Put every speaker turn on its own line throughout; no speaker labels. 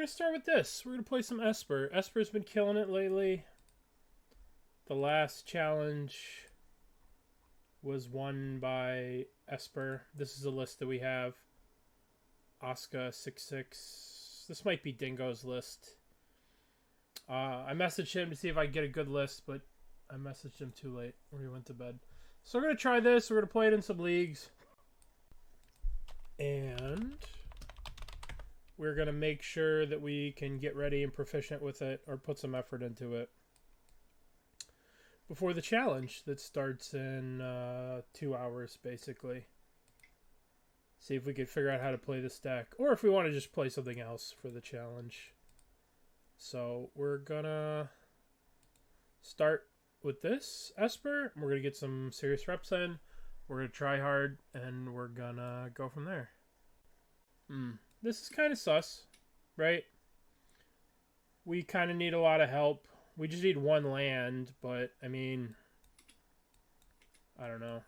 going to start with this. We're going to play some Esper. Esper's been killing it lately. The last challenge was won by Esper. This is a list that we have. Oscar66. This might be Dingo's list. I messaged him to see if I could get a good list, but I messaged him too late when he went to bed. So we're going to try this. We're going to play it in some leagues. And we're going to make sure that we can get ready and proficient with it, or put some effort into it before the challenge that starts in 2 hours, basically. See if we can figure out how to play this deck, or if we want to just play something else for the challenge. So we're going to start with this Esper. We're going to get some serious reps in. We're going to try hard, and we're going to go from there. This is kind of sus, right? We kind of need a lot of help. We just need one land, but, I mean, I don't know.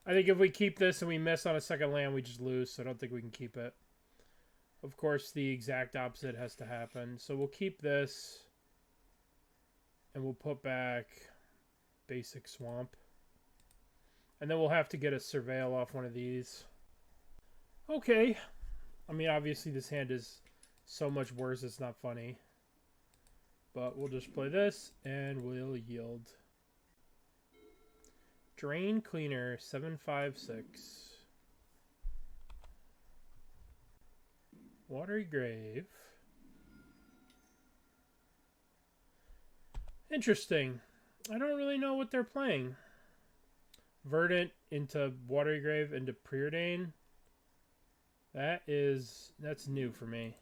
I think if we keep this and we miss on a second land, we just lose, so I don't think we can keep it. Of course, the exact opposite has to happen. So we'll keep this, and we'll put back basic swamp. And then we'll have to get a surveil off one of these. Okay. I mean, obviously this hand is so much worse, it's not funny. But we'll just play this, and we'll yield. Drain Cleaner, 756. Watery Grave. Interesting. I don't really know what they're playing. Verdant into Watery Grave into Preordain. That's new for me.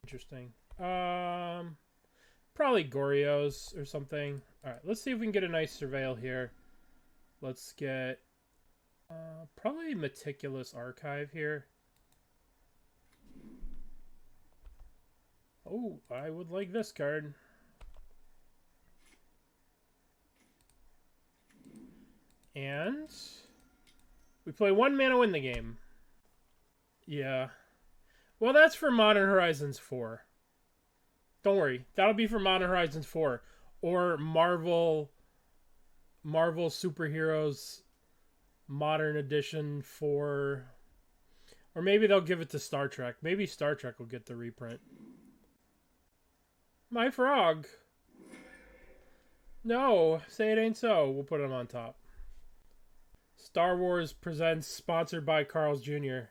Interesting. Probably Goryo's or something. Alright, let's see if we can get a nice surveil here. Let's get probably Meticulous Archive here. Oh, I would like this card. And we play 1 mana, win the game. Yeah. Well, that's for Modern Horizons 4. Don't worry. That'll be for Modern Horizons 4. Or Marvel Superheroes Modern Edition 4. Or maybe they'll give it to Star Trek. Maybe Star Trek will get the reprint. My frog. No, say it ain't so. We'll put him on top. Star Wars presents, sponsored by Carl's Jr.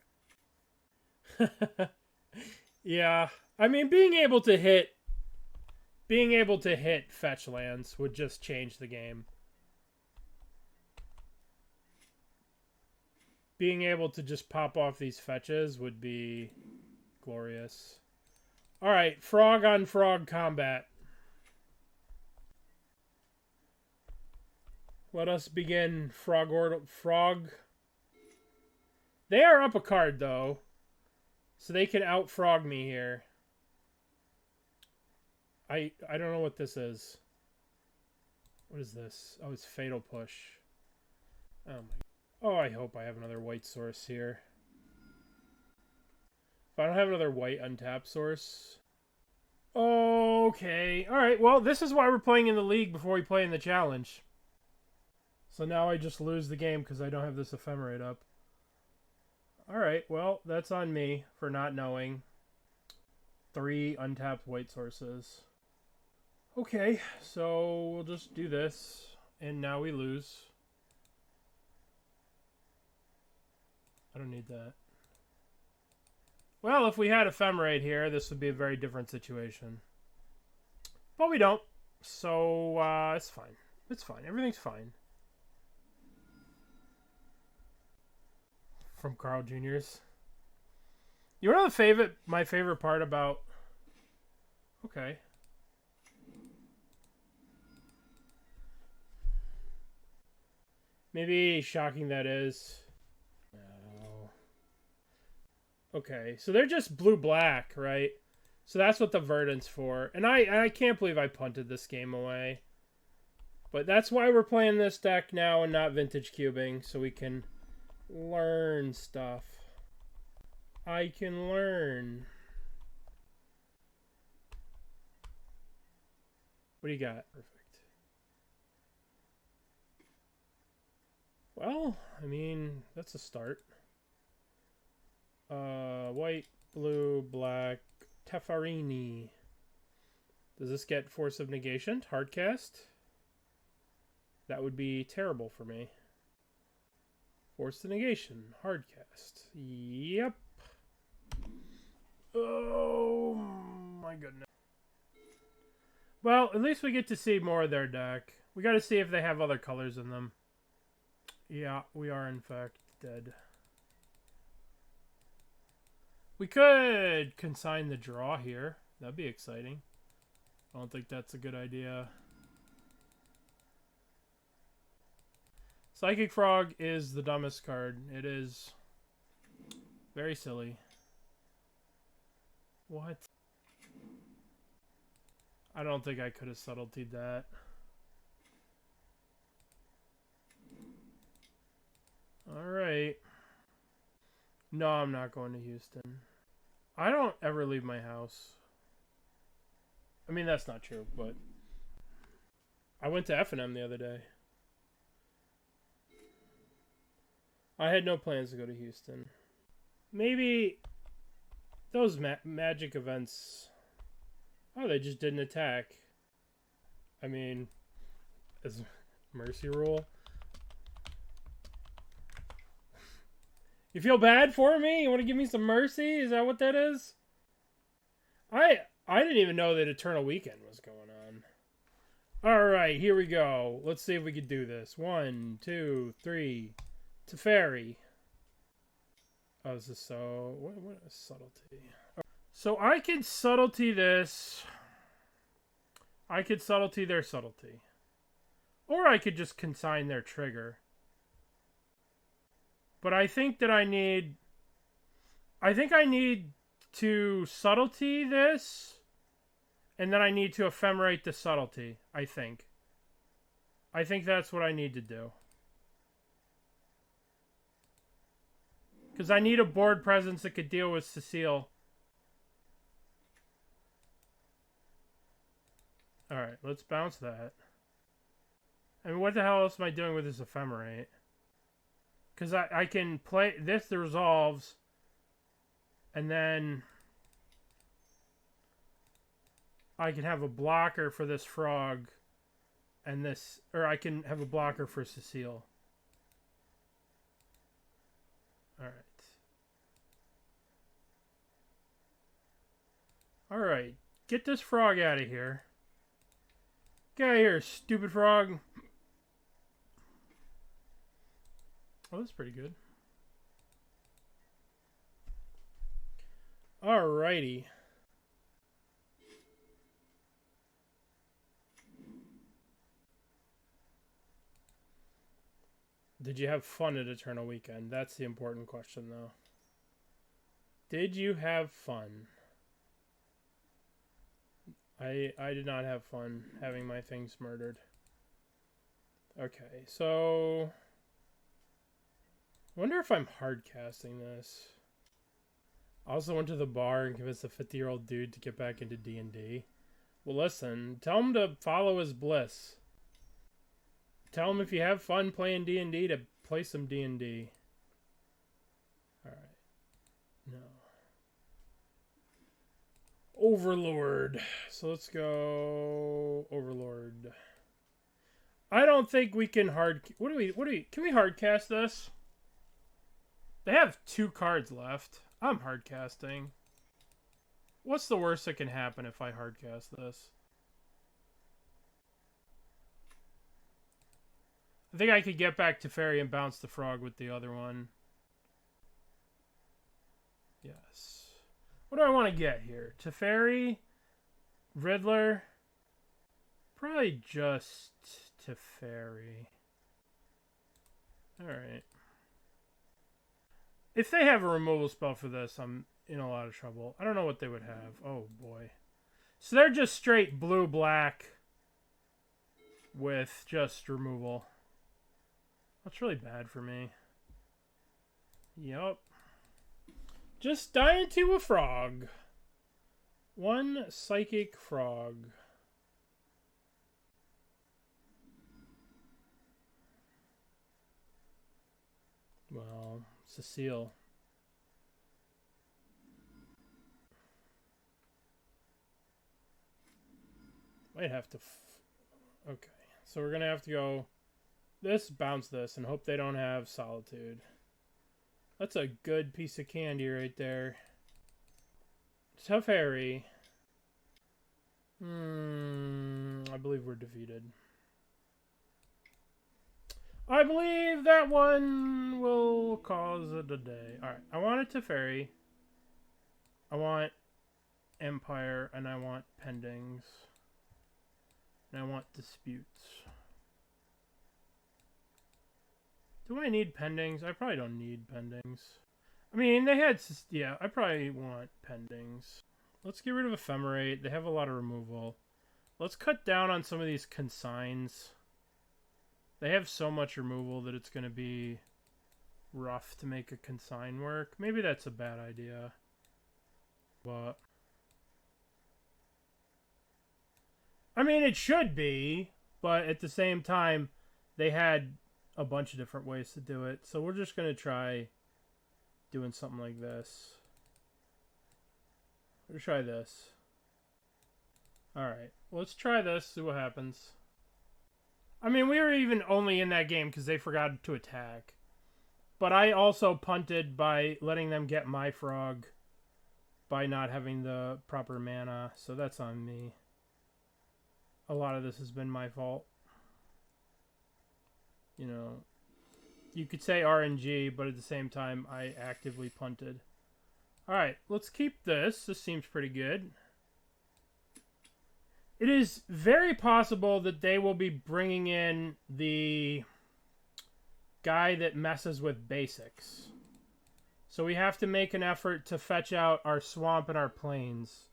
Yeah, I mean, being able to hit fetch lands would just change the game. Being able to just pop off these fetches would be glorious. All right, frog on frog combat. Let us begin. Frog. They are up a card, though. So they can out-frog me here. I don't know what this is. What is this? Oh, it's Fatal Push. Oh, my. Oh, I hope I have another white source here. If I don't have another white untapped source... Okay. Alright, well, this is why we're playing in the league before we play in the challenge. So now I just lose the game because I don't have this Ephemerate up. Alright, well, that's on me for not knowing. 3 untapped white sources. Okay, so we'll just do this. And now we lose. I don't need that. Well, if we had Ephemerate here, this would be a very different situation. But we don't. So, it's fine. It's fine. Everything's fine. From Carl Jr.'s. You know my favorite part about... Okay. Maybe shocking that is. No. Okay, so they're just blue-black, right? So that's what the Verdant's for. And I can't believe I punted this game away. But that's why we're playing this deck now and not vintage cubing, so we can learn stuff. I can learn. What do you got? Perfect. Well, I mean, that's a start. White, blue, black, Teferi. Does this get Force of Negation? Hardcast? That would be terrible for me. Force of Negation. Hardcast. Yep. Oh my goodness. Well, at least we get to see more of their deck. We gotta see if they have other colors in them. Yeah, we are in fact dead. We could consign the draw here. That'd be exciting. I don't think that's a good idea. Psychic Frog is the dumbest card. It is very silly. What? I don't think I could have subtletied that. Alright. No, I'm not going to Houston. I don't ever leave my house. I mean, that's not true, but I went to F&M the other day. I had no plans to go to Houston. Maybe those magic events... Oh, they just didn't attack. I mean, as mercy rule. You feel bad for me? You want to give me some mercy? Is that what that is? I didn't even know that Eternal Weekend was going on. Alright, here we go. Let's see if we can do this. 1, 2, 3. Teferi. Oh, this is so... What is subtlety? So I could subtlety this. I could subtlety their subtlety. Or I could just consign their trigger. But I think that I need... I think I need to subtlety this. And then I need to ephemerate the subtlety. I think. I think that's what I need to do. Because I need a board presence that could deal with Cecile. Alright, let's bounce that. I mean, what the hell else am I doing with this Ephemerate? Because I can play... This resolves. And then... I can have a blocker for this frog. And this... Or I can have a blocker for Cecile. Alright. Alright. Get this frog out of here. Get out of here, stupid frog. Oh, that's pretty good. Alrighty. Did you have fun at Eternal Weekend? That's the important question, though. Did you have fun? I did not have fun having my things murdered. Okay, so... I wonder if I'm hard casting this. I also went to the bar and convinced a 50-year-old dude to get back into D&D. Well, listen, tell him to follow his bliss. Tell him if you have fun playing D&D to play some D&D. Alright. No. Overlord. So let's go Overlord. I don't think we can can we hard cast this? They have 2 cards left. I'm hard casting. What's the worst that can happen if I hard cast this? I think I could get back to Teferi and bounce the frog with the other one. Yes. What do I want to get here? Teferi? Riddler? Probably just Teferi. Alright. If they have a removal spell for this, I'm in a lot of trouble. I don't know what they would have. Oh, boy. So they're just straight blue-black with just removal. That's really bad for me. Yup. Just die into a frog. 1 psychic frog. Well, Cecile. Might have to... Okay, so we're going to have to go this, bounce this, and hope they don't have Solitude. That's a good piece of candy right there. Teferi. I believe we're defeated. I believe that one will cause it a day. Alright, I want a Teferi. I want Empire, and I want Pendings. And I want Disputes. Do I need Pendings? I probably don't need Pendings. I mean, they had... Yeah, I probably want Pendings. Let's get rid of Ephemerate. They have a lot of removal. Let's cut down on some of these Consigns. They have so much removal that it's going to be rough to make a Consign work. Maybe that's a bad idea. But... I mean, it should be. But at the same time, they had a bunch of different ways to do it. So we're just going to try doing something like this. Let's try this. Alright, let's try this, see what happens. I mean, we were even only in that game because they forgot to attack. But I also punted by letting them get my frog by not having the proper mana, so that's on me. A lot of this has been my fault. You know, you could say RNG, but at the same time, I actively punted. Alright, let's keep this. This seems pretty good. It is very possible that they will be bringing in the guy that messes with basics. So we have to make an effort to fetch out our swamp and our plains.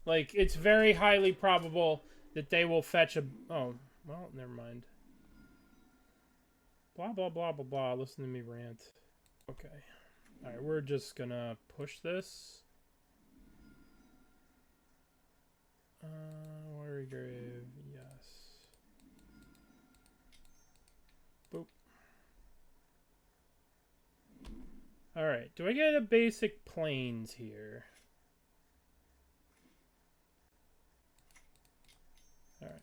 Like, it's very highly probable that they will fetch a... Oh, well, never mind. Blah, blah, blah, blah, blah. Listen to me rant. Okay. Alright, we're just gonna push this. Watery Grave, yes. Boop. Alright, do I get a basic plains here? Alright.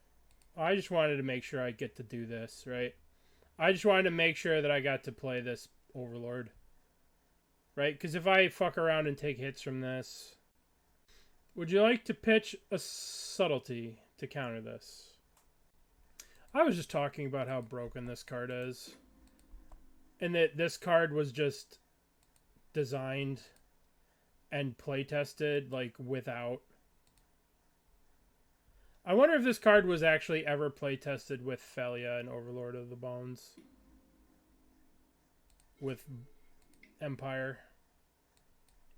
I just wanted to make sure I get to do this, right? I just wanted to make sure that I got to play this Overlord. Right? Because if I fuck around and take hits from this... Would you like to pitch a Subtlety to counter this? I was just talking about how broken this card is. And that this card was just designed and play-tested, like, without... I wonder if this card was actually ever play-tested with Phelia and Overlord of the Bones. With Empire.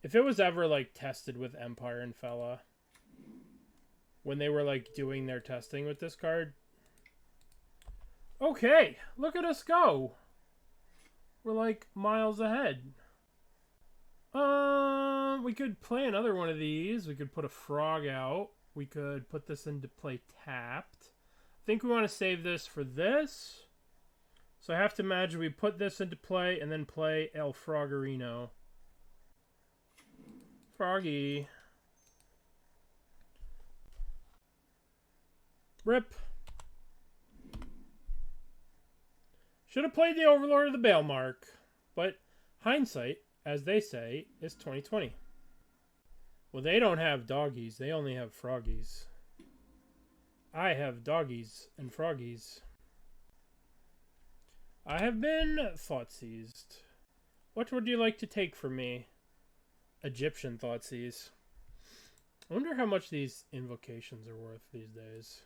If it was ever, like, tested with Empire and Phelia, when they were, like, doing their testing with this card. Okay, look at us go. We're, like, miles ahead. We could play another one of these. We could put a frog out. We could put this into play tapped. I think we want to save this for this. So I have to imagine we put this into play and then play El Froggerino. Froggy. Rip. Should have played the Overlord of the Balemurk. But hindsight, as they say, is 20/20. Well, they don't have doggies. They only have froggies. I have doggies and froggies. I have been thought seized. What would you like to take from me? Egyptian Thoughtseize. I wonder how much these invocations are worth these days.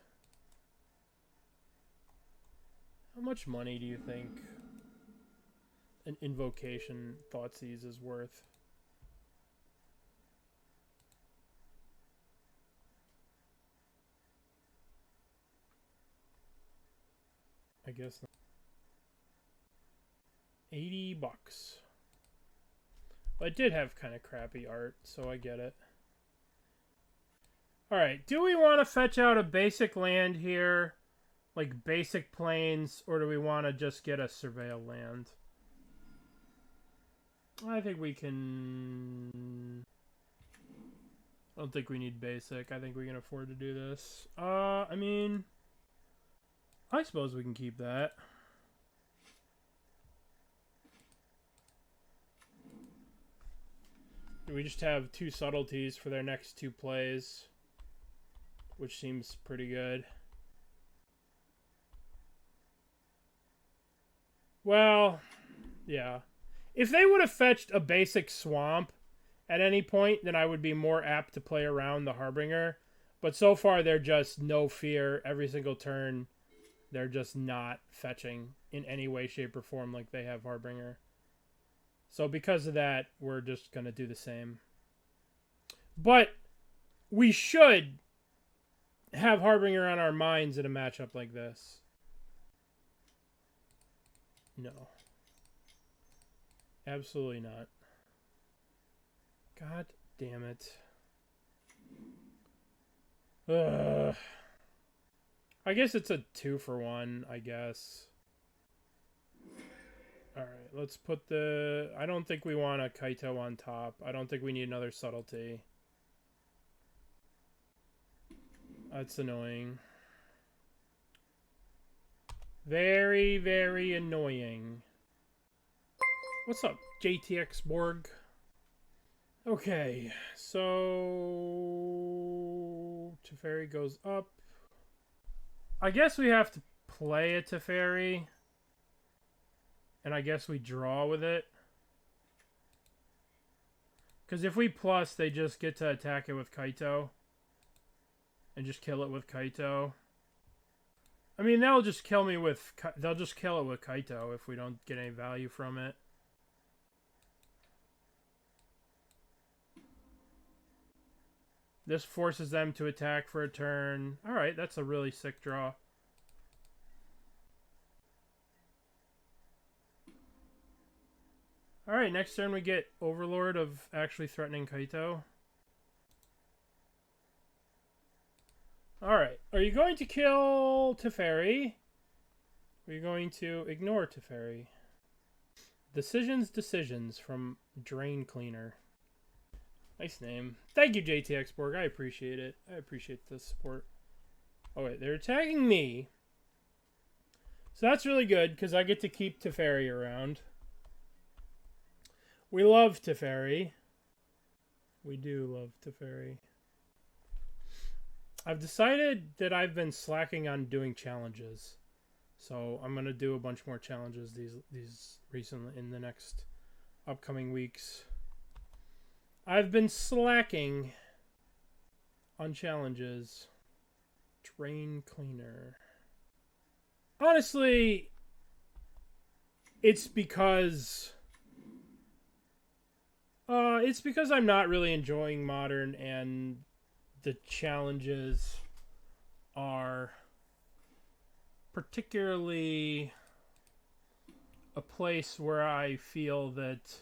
How much money do you think an invocation Thoughtseize is worth? I guess not. $80. But it did have kind of crappy art, so I get it. Alright, do we want to fetch out a basic land here? Like basic plains, or do we want to just get a surveil land? I think we can... I don't think we need basic. I think we can afford to do this. I mean... I suppose we can keep that. We just have 2 subtleties for their next 2 plays, which seems pretty good. Well, yeah. If they would have fetched a basic swamp at any point, then I would be more apt to play around the Harbinger. But so far, they're just no fear every single turn. They're just not fetching in any way, shape, or form like they have Harbinger. So because of that, we're just going to do the same. But we should have Harbinger on our minds in a matchup like this. No. Absolutely not. God damn it. Ugh. I guess it's a 2-for-1, I guess. Alright, let's put the... I don't think we want a Kaito on top. I don't think we need another Subtlety. That's annoying. Very, very annoying. What's up, JTX Borg? Okay, so... Teferi goes up. I guess we have to play a Teferi. And I guess we draw with it. Because if we plus, they just get to attack it with Kaito. And just kill it with Kaito. I mean, they'll just kill me with... They'll just kill it with Kaito if we don't get any value from it. This forces them to attack for a turn. Alright, that's a really sick draw. Alright, next turn we get Overlord of actually threatening Kaito. Alright, are you going to kill Teferi? Or are you going to ignore Teferi? Decisions from Drain Cleaner. Nice name. Thank you, JTX Borg. I appreciate it. I appreciate the support. Oh, wait. They're attacking me. So that's really good, because I get to keep Teferi around. We love Teferi. We do love Teferi. I've decided that I've been slacking on doing challenges. So I'm going to do a bunch more challenges these recently in the next upcoming weeks. I've been slacking on challenges. Drain Cleaner. Honestly, it's because I'm not really enjoying Modern, and the challenges are particularly a place where I feel that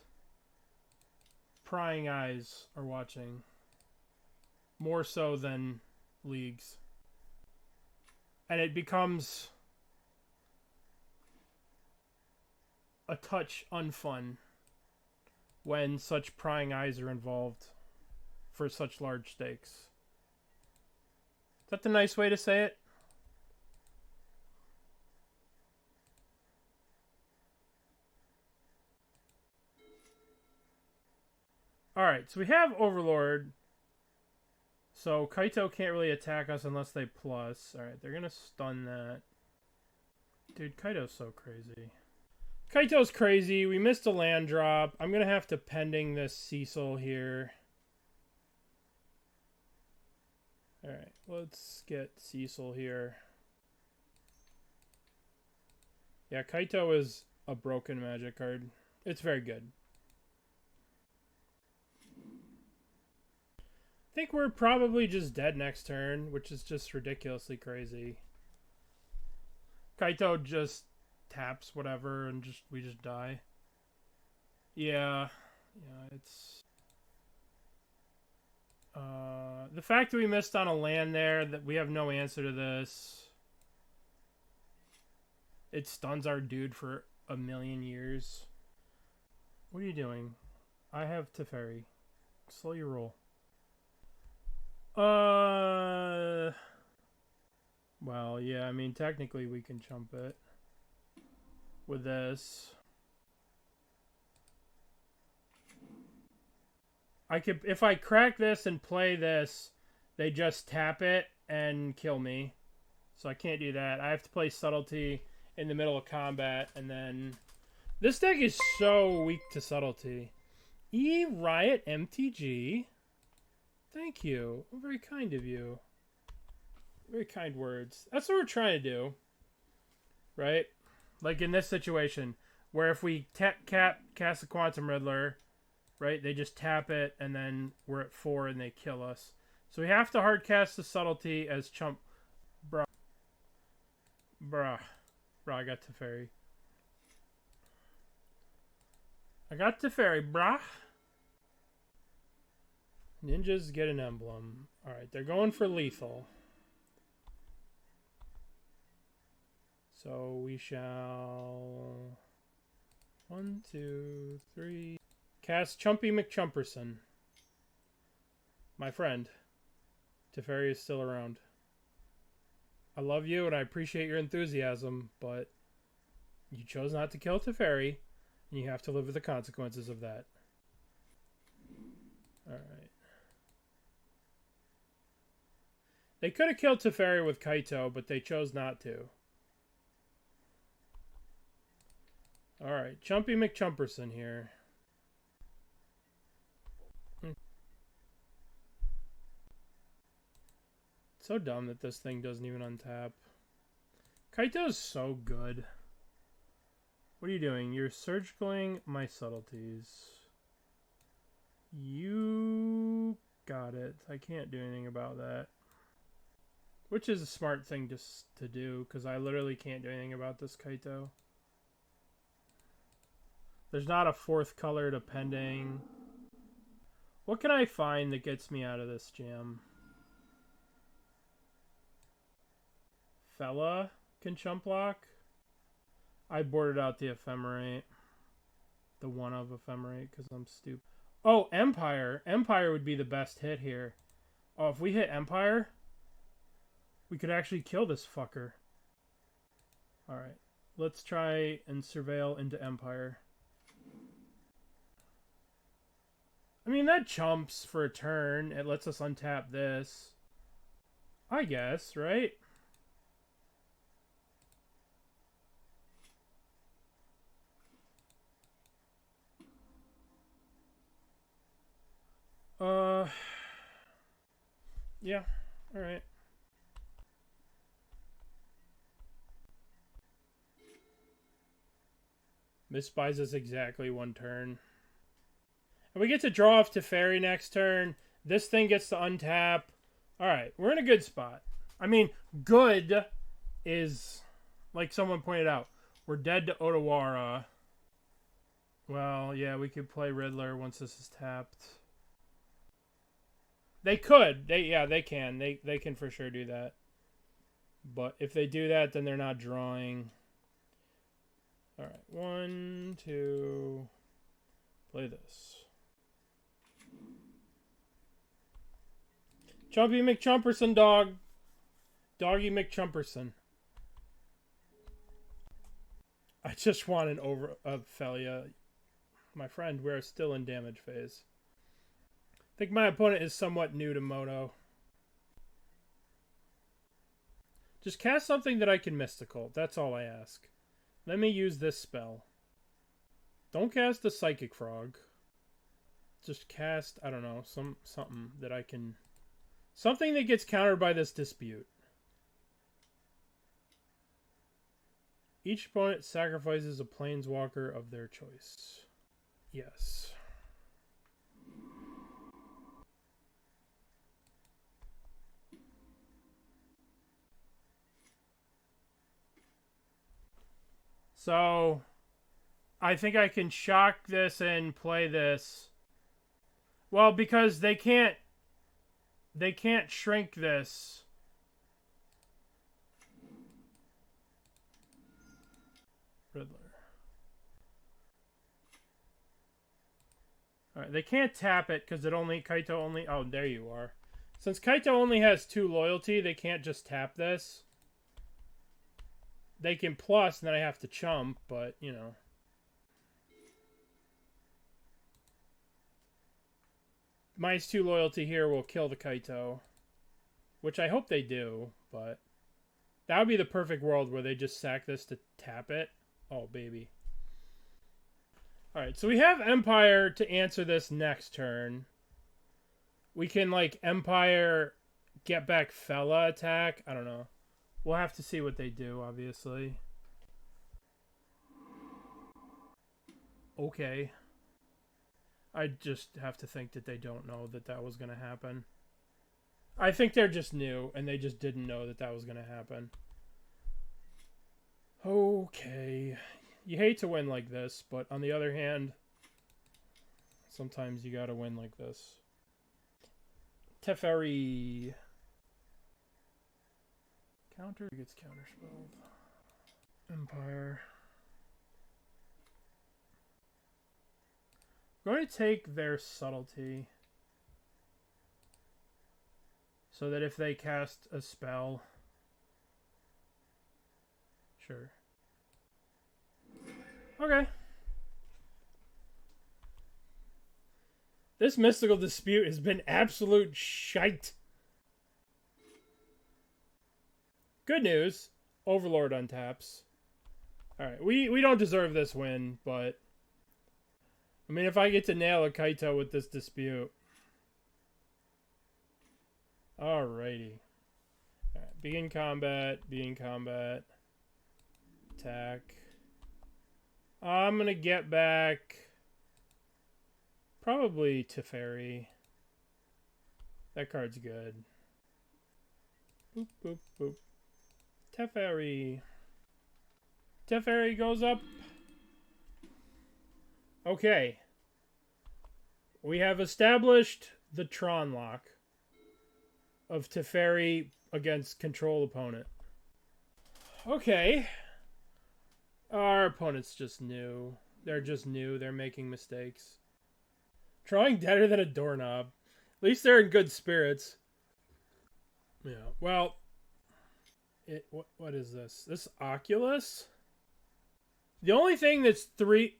prying eyes are watching more so than leagues, and it becomes a touch unfun when such prying eyes are involved for such large stakes. Is that the nice way to say it? Alright, so we have Overlord. So Kaito can't really attack us unless they plus. Alright, they're gonna stun that. Dude, Kaito's so crazy. Kaito's crazy. We missed a land drop. I'm gonna have to pending this Cecil here. Alright, let's get Cecil here. Yeah, Kaito is a broken magic card. It's very good. I think we're probably just dead next turn, which is just ridiculously crazy. Kaito just taps whatever and we just die. Yeah, it's the fact that we missed on a land there, that we have no answer to this. It stuns our dude for a million years. What are you doing? I have Teferi. Slow your roll. Well, yeah, I mean, technically we can chump it with this. I could, if I crack this and play this, they just tap it and kill me. So I can't do that. I have to play Subtlety in the middle of combat, and then... This deck is so weak to Subtlety. Riot MTG. Thank you. Very kind of you. Very kind words. That's what we're trying to do. Right? Like in this situation, where if we cast a Quantum Riddler, right, they just tap it, and then we're at 4 and they kill us. So we have to hard cast the Subtlety as chump. Bruh. Bruh, I got Teferi. Bruh. Ninjas get an emblem. Alright, they're going for lethal. So we shall... 1, 2, 3... Cast Chumpy McChumperson. My friend. Teferi is still around. I love you and I appreciate your enthusiasm, but you chose not to kill Teferi, and you have to live with the consequences of that. Alright. They could have killed Teferi with Kaito, but they chose not to. Alright, Chumpy McChumperson here. So dumb that this thing doesn't even untap. Kaito's so good. What are you doing? You're surgicaling my subtleties. You got it. I can't do anything about that. Which is a smart thing just to do, because I literally can't do anything about this Kaito. There's not a 4th color to pending. What can I find that gets me out of this jam? Phelia can chump block. I boarded out the Ephemerate. The one of Ephemerate because I'm stupid. Oh, Empire. Empire would be the best hit here. Oh, if we hit Empire, we could actually kill this fucker. Alright. Let's try and surveil into Empire. I mean, that chumps for a turn. It lets us untap this. I guess, right? Yeah, alright. This buys us exactly 1 turn. And we get to draw off Teferi next turn. This thing gets to untap. Alright, we're in a good spot. I mean, good is, like someone pointed out, we're dead to Otawara. Well, yeah, we could play Riddler once this is tapped. They could. They can. They can for sure do that. But if they do that, then they're not drawing. Alright, 1, 2... Play this. Chumpy McChumperson, dog. Doggy McChumperson. I just want an Phelia. My friend, we're still in damage phase. I think my opponent is somewhat new to Moto. Just cast something that I can mystical. That's all I ask. Let me use this spell. Don't cast the Psychic Frog. Just cast, I don't know, something that I can... Something that gets countered by this Dispute. Each opponent sacrifices a Planeswalker of their choice. Yes. So, I think I can shock this and play this. Well, because they can't shrink this. Riddler. Alright, they can't tap it because it only... Kaito only... Oh, there you are. Since Kaito only has 2 loyalty, they can't just tap this. They can plus, and then I have to chump, but, you know. -2 loyalty here will kill the Kaito. Which I hope they do, but... That would be the perfect world where they just sack this to tap it. Oh, baby. Alright, so we have Empire to answer this next turn. We can, like, Empire get back Phelia attack. I don't know. We'll have to see what they do, obviously. Okay. I just have to think that they don't know that that was going to happen. I think they're just new, and they just didn't know that that was going to happen. Okay. You hate to win like this, but on the other hand, sometimes you gotta win like this. Teferi. Counter gets counterspelled. Empire. I'm going to take their Subtlety. So that if they cast a spell... Sure. Okay. This Mystical Dispute has been absolute shite. Good news. Overlord untaps. Alright, we don't deserve this win, but... I mean, if I get to nail a Kaito with this dispute... Alrighty. Alright, begin combat, attack. I'm gonna get back probably Teferi. That card's good. Boop, boop, boop. Teferi. Teferi goes up. Okay. We have established the Tron lock of Teferi against control opponent. Okay. Our opponent's just new. They're just new. They're making mistakes. Drawing deader than a doorknob. At least they're in good spirits. Yeah. Well, what is this? This Oculus? The only thing that's 3...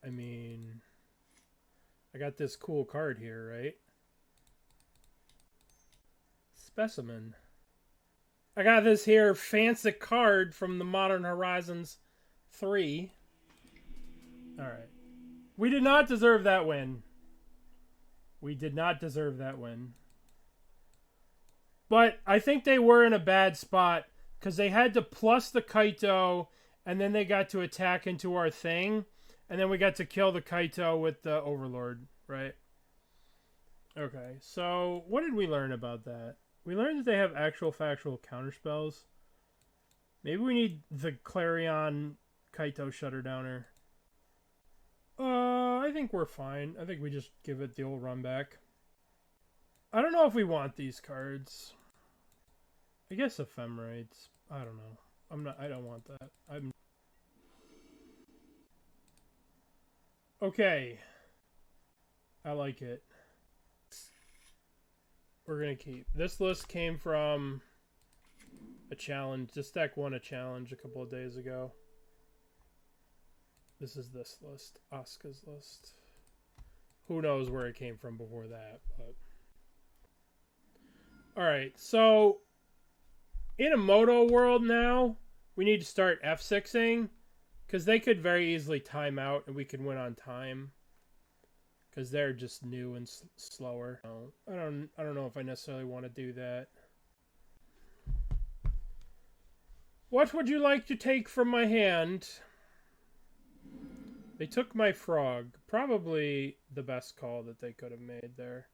I mean... I got this cool card here, right? Specimen. I got this here fancy card from the Modern Horizons 3. Alright. We did not deserve that win. We did not deserve that win. But I think they were in a bad spot because they had to plus the Kaito and then they got to attack into our thing and then we got to kill the Kaito with the Overlord, right? Okay, so what did we learn about that? We learned that they have actual factual counterspells. Maybe we need the Clarion Kaito Shuterdowner. I think we're fine. I think we just give it the old run back. I don't know if we want these cards. I guess Ephemerates. I don't know. I don't want that. Okay. I like it. We're going to keep. This list came from a challenge. This deck won a challenge a couple of days ago. This is this list. Asuka's list. Who knows where it came from before that, but... Alright, so... In a Moto world now, we need to start F6ing. Because they could very easily time out and we could win on time. Because they're just new and slower. I don't know if I necessarily want to do that. What would you like to take from my hand? They took my frog. Probably the best call that they could have made there.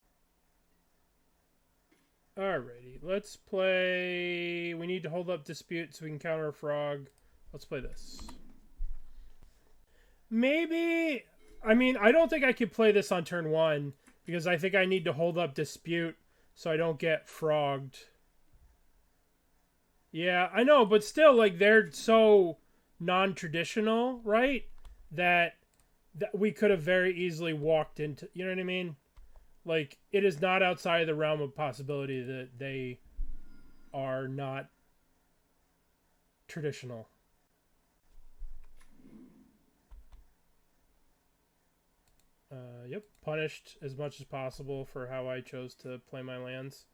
Alrighty, let's play... We need to hold up Dispute so we can counter a frog. Let's play this. Maybe... I mean, I don't think I could play this on turn 1 because I think I need to hold up Dispute so I don't get frogged. Yeah, I know, but still, like, they're so non-traditional, right? That that we could have very easily walked into. You know what I mean? Like, it is not outside the realm of possibility that they are not traditional. Yep, punished as much as possible for how I chose to play my lands.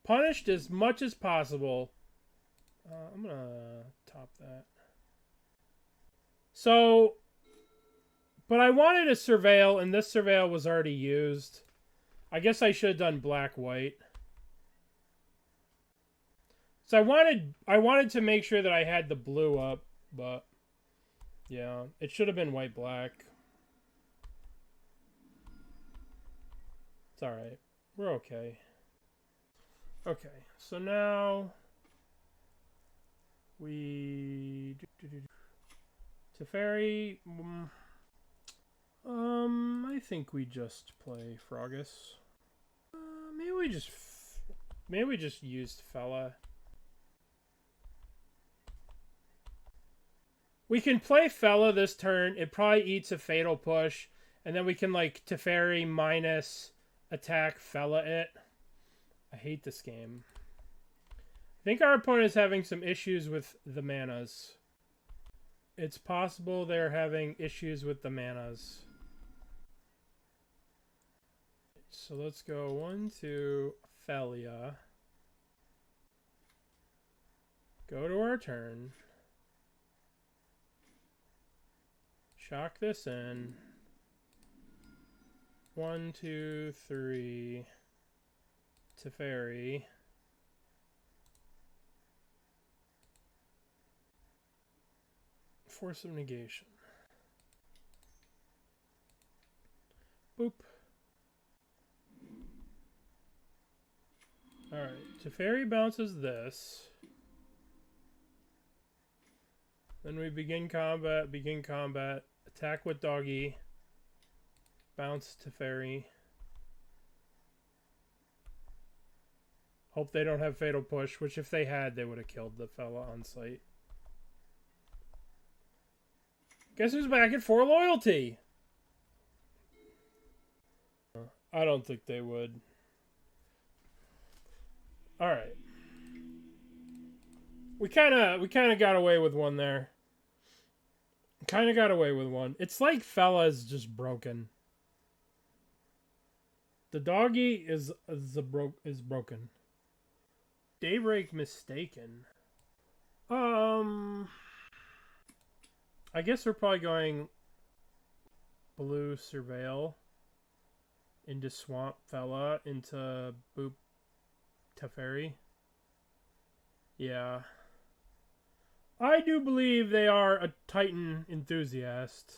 Punished as much as possible. I'm gonna top that. So, but I wanted a surveil, and this surveil was already used. I guess I should have done black-white. So I wanted to make sure that I had the blue up, but yeah, it should have been white-black. It's alright. We're okay. Okay, so now we Teferi. I think we just play Froggus. Maybe we just used Phelia. We can play Phelia this turn. It probably eats a Fatal Push, and then we can like Teferi minus attack Phelia it. I hate this game. I think our opponent is having some issues with the manas. It's possible they're having issues with the manas. So let's go 1, 2, Phelia. Go to our turn. Shock this in. 1, 2, 3. Teferi. Force of Negation. Boop. Alright, Teferi bounces this. Then we begin combat, attack with doggy, bounce Teferi. Hope they don't have Fatal Push, which if they had, they would have killed the fella on sight. Guess who's back at 4 loyalty? I don't think they would. Alright. We kinda got away with one there. Kinda got away with one. It's like Phelia is just broken. The doggy is broken. Daybreak Mistaken. I guess we're probably going blue Surveil into Swamp Phelia into Boop Teferi. Yeah. I do believe they are a Titan enthusiast.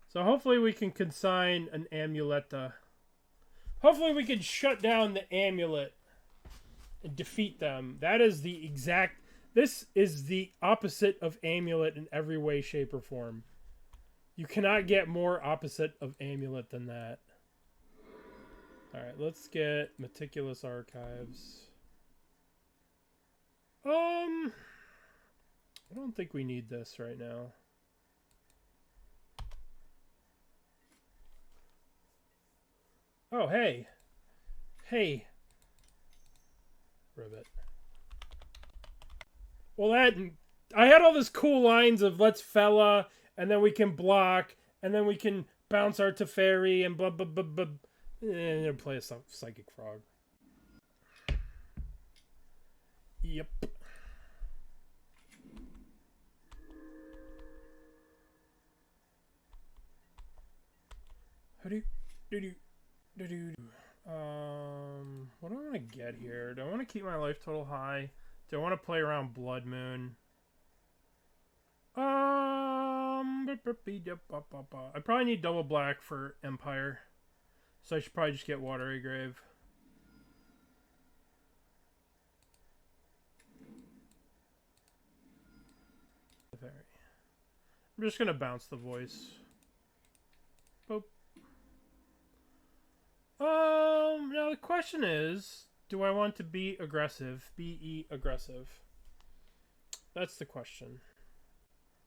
So hopefully we can consign an Amuletta. Hopefully we can shut down the Amulet and defeat them. That is the exact... This is the opposite of Amulet in every way, shape, or form. You cannot get more opposite of Amulet than that. Alright, let's get Meticulous Archives. I don't think we need this right now. Oh, hey. Hey. Ribbit. Well, I had all this cool lines of let's Phelia, and then we can block, and then we can bounce our Teferi, and blah, blah, blah, blah. And then play a Psychic Frog. Yep. What do I want to get here? Do I want to keep my life total high? Do I want to play around Blood Moon? I probably need double black for Empire. So I should probably just get Watery Grave. I'm just going to bounce the voice. Boop. Now the question is, do I want to be aggressive? Be aggressive. That's the question.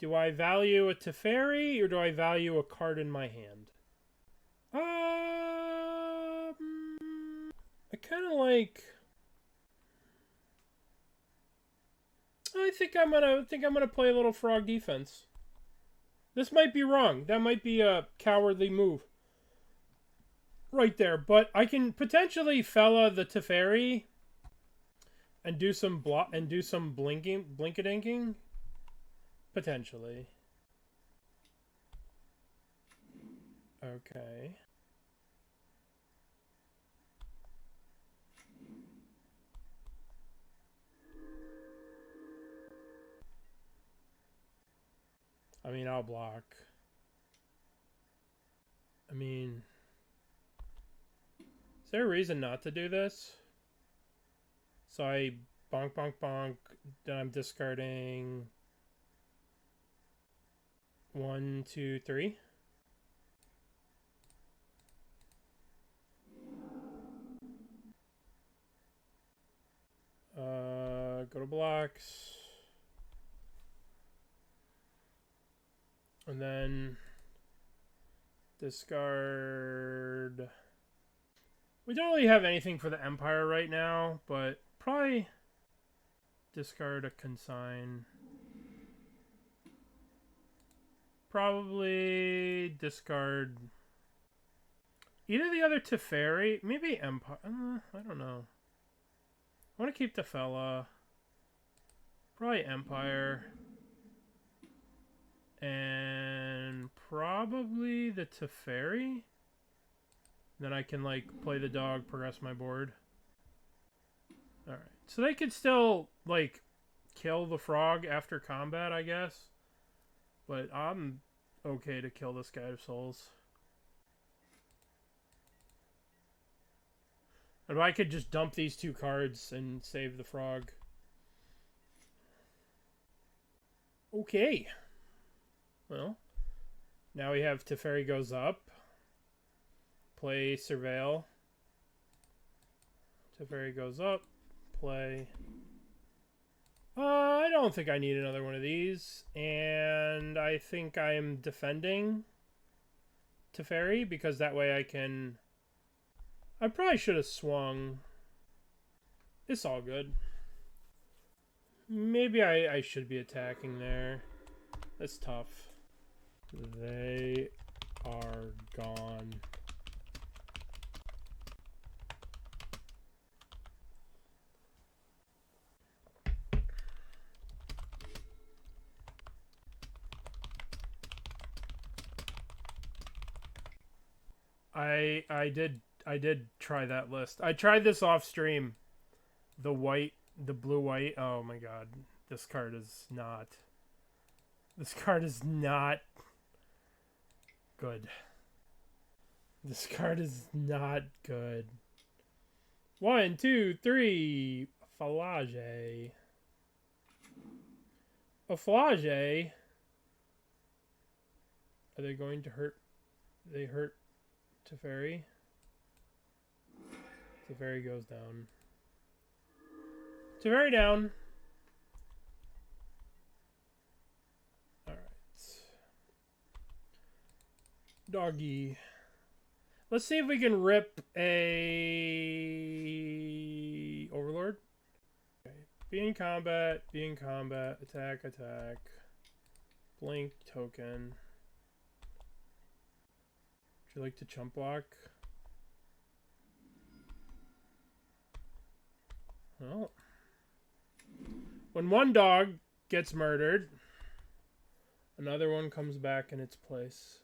Do I value a Teferi or do I value a card in my hand? I kind of like. I think I'm gonna play a little frog defense. This might be wrong. That might be a cowardly move. Right there, but I can potentially Fella the Teferi and do some blinkadinking. Potentially. Okay. I mean, I'll block. I mean, is there a reason not to do this? So I bonk, bonk, bonk. Then I'm discarding 1, 2, 3. Go to blocks. And then discard. We don't really have anything for the Empire right now, but probably discard a Consign. Probably discard either the other Teferi, maybe Empire. I don't know. I want to keep the Fella. Probably Empire. And probably the Teferi. Then I can, like, play the dog, progress my board. Alright. So they could still, like, kill the frog after combat, I guess. But I'm okay to kill this guy of souls. And I could just dump these 2 cards and save the frog. Okay. Well, now we have Teferi goes up. Play Surveil. Teferi goes up. Play. I don't think I need another one of these. And I think I'm defending Teferi because that way I can... I probably should have swung. It's all good. Maybe I should be attacking there. That's tough. They are gone. I did try that list. I tried this off stream. The blue-white. Oh my god. This card is not good. This card is not good. 1, 2, 3. Flage. A Flage. Are they going to hurt? They hurt Teferi. Teferi goes down. Teferi down. Alright. Doggy. Let's see if we can rip a Overlord. Okay. Be in combat, attack, attack. Blink token. Would you like to chump block? Well, when one dog gets murdered, another one comes back in its place.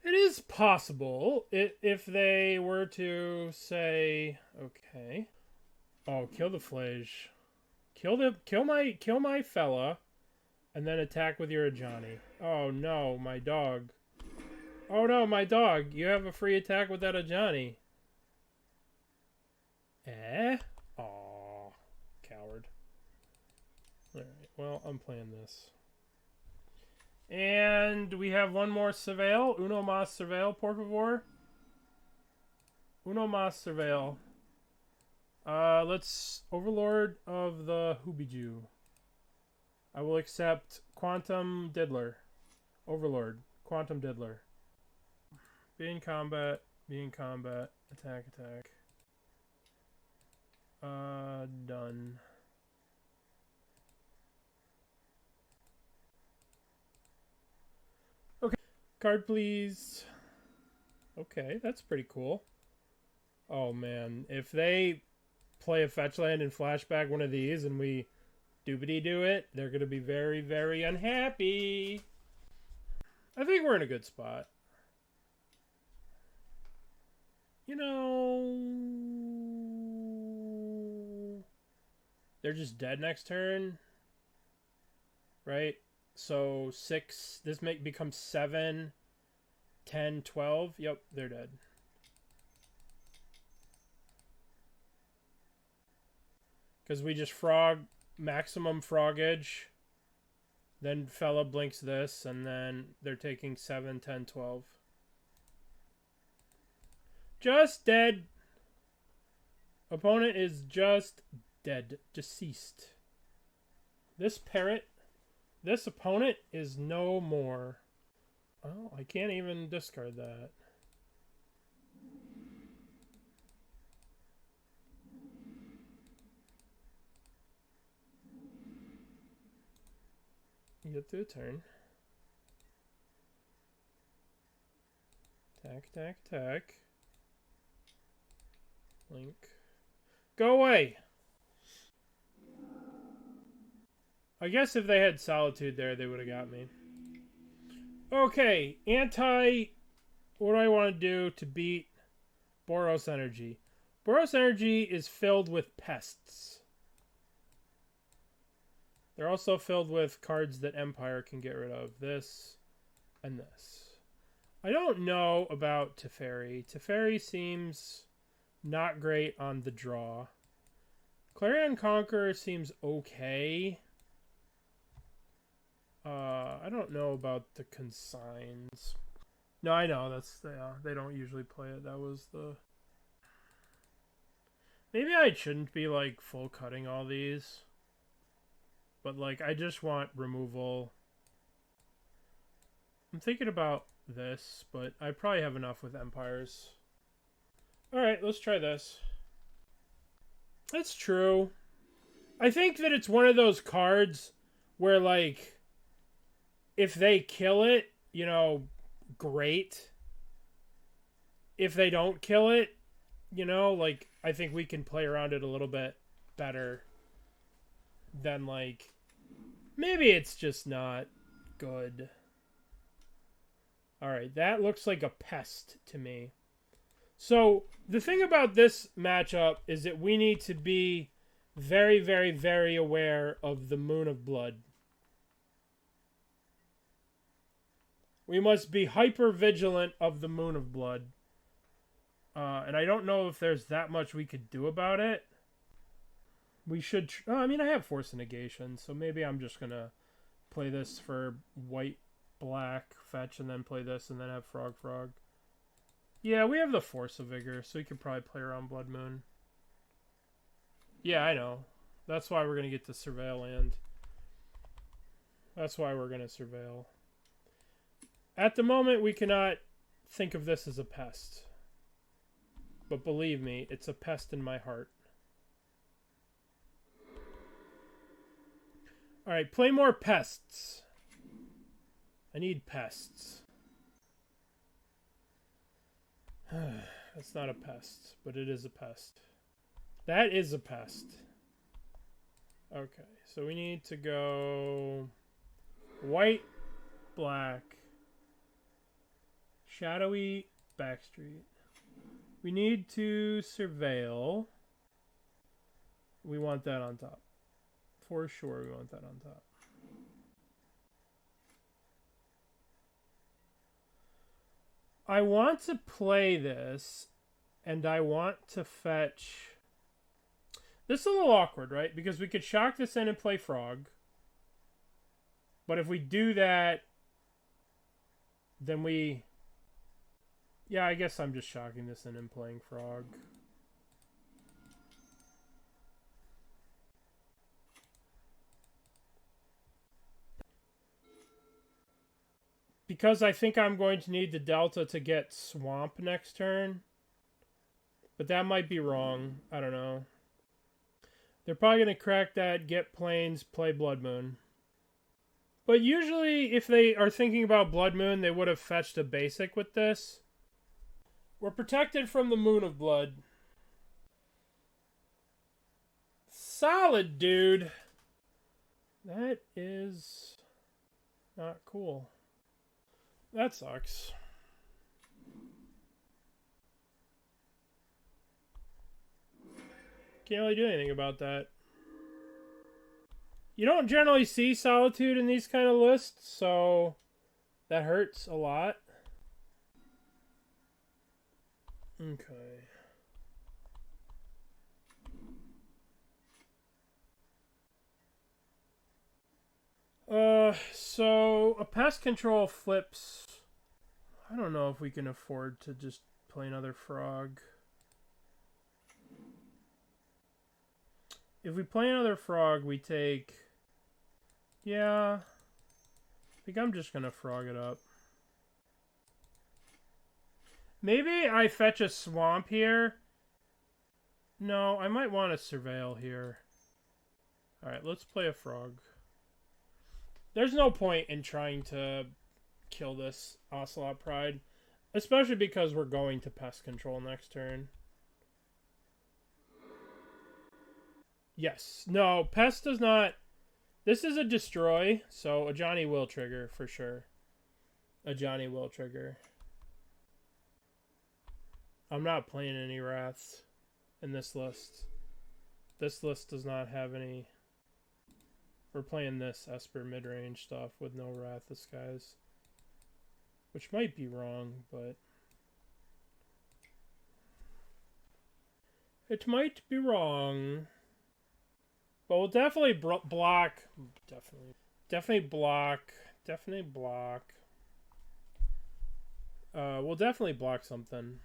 It is possible if they were to say, okay, oh, kill the Flage, kill my fella, and then attack with your Ajani. Oh no, my dog. Oh no, my dog. You have a free attack with that Ajani. Eh? Aw, coward. Alright, well, I'm playing this. And we have one more Surveil. Uno más Surveil, por favor. Uno más Surveil. Let's Overlord of the Hoobiju. I will accept Quantum Diddler. Overlord. Quantum Diddler. Be in combat. Be in combat. Attack, attack. Done. Okay. Card, please. Okay, that's pretty cool. Oh, man. If they play a fetch land and flashback one of these and we doobity-do it, they're going to be very, very unhappy. I think we're in a good spot. You know, they're just dead next turn, right? So 6, this becomes 7, 10, 12. Yep, they're dead. Because we just maximum frogage, then fella blinks this, and then they're taking 7, 10, 12. Just dead. Opponent is just dead. Deceased. This parrot, this opponent is no more. Oh, I can't even discard that. You get through a turn. Attack, attack, attack. Link. Go away! I guess if they had Solitude there, they would have got me. Okay, what do I want to do to beat Boros Energy? Boros Energy is filled with pests. They're also filled with cards that Empire can get rid of. This and this. I don't know about Teferi. Teferi seems not great on the draw. Clarion Conqueror seems okay. I don't know about the consigns. No, I know they don't usually play it. That was the. Maybe I shouldn't be like full cutting all these. But like I just want removal. I'm thinking about this, but I probably have enough with Empires. Alright, let's try this. That's true. I think that it's one of those cards where, like, if they kill it, you know, great. If they don't kill it, you know, like, I think we can play around it a little bit better than, like, maybe it's just not good. Alright, that looks like a pest to me. So, the thing about this matchup is that we need to be very, very, very aware of the Moon of Blood. We must be hyper vigilant of the Moon of Blood. And I don't know if there's that much we could do about it. We should... I mean, I have Force of Negation, so maybe I'm just going to play this for white, black, fetch, and then play this, and then have frog, frog. Yeah, we have the Force of Vigor, so we could probably play around Blood Moon. Yeah, I know. That's why we're going to get to Surveil Land. That's why we're going to Surveil. At the moment, we cannot think of this as a pest. But believe me, it's a pest in my heart. Alright, play more pests. I need pests. That's not a pest, but it is a pest. That is a pest. Okay, so we need to go white, black, Shadowy Backstreet. We need to Surveil. We want that on top. For sure, we want that on top. I want to play this, and I want to fetch... This is a little awkward, right? Because we could shock this in and play Frog. But if we do that, then we... Yeah, I guess I'm just shocking this in and playing Frog. Because I think I'm going to need the Delta to get Swamp next turn. But that might be wrong. I don't know. They're probably going to crack that, get Plains, play Blood Moon. But usually, if they are thinking about Blood Moon, they would have fetched a basic with this. We're protected from the Moon of Blood. Solid, dude. That is not cool. That sucks. Can't really do anything about that. You don't generally see Solitude in these kind of lists, so that hurts a lot. Okay. So a Pest Control flips. I don't know if we can afford to just play another frog. If we play another frog, we take... Yeah. I think I'm just going to frog it up. Maybe I fetch a swamp here. No, I might want to surveil here. Alright, let's play a frog. There's no point in trying to kill this Ocelot Pride. Especially because we're going to Pest Control next turn. Yes. No, Pest does not... This is a destroy, so a Johnny will trigger for sure. A Johnny will trigger. I'm not playing any Wraths in this list. This list does not have any... We're playing this Esper midrange stuff with no Wrath Disguise. Which might be wrong, but... It might be wrong. But we'll definitely block. Definitely block. Definitely block. We'll definitely block something.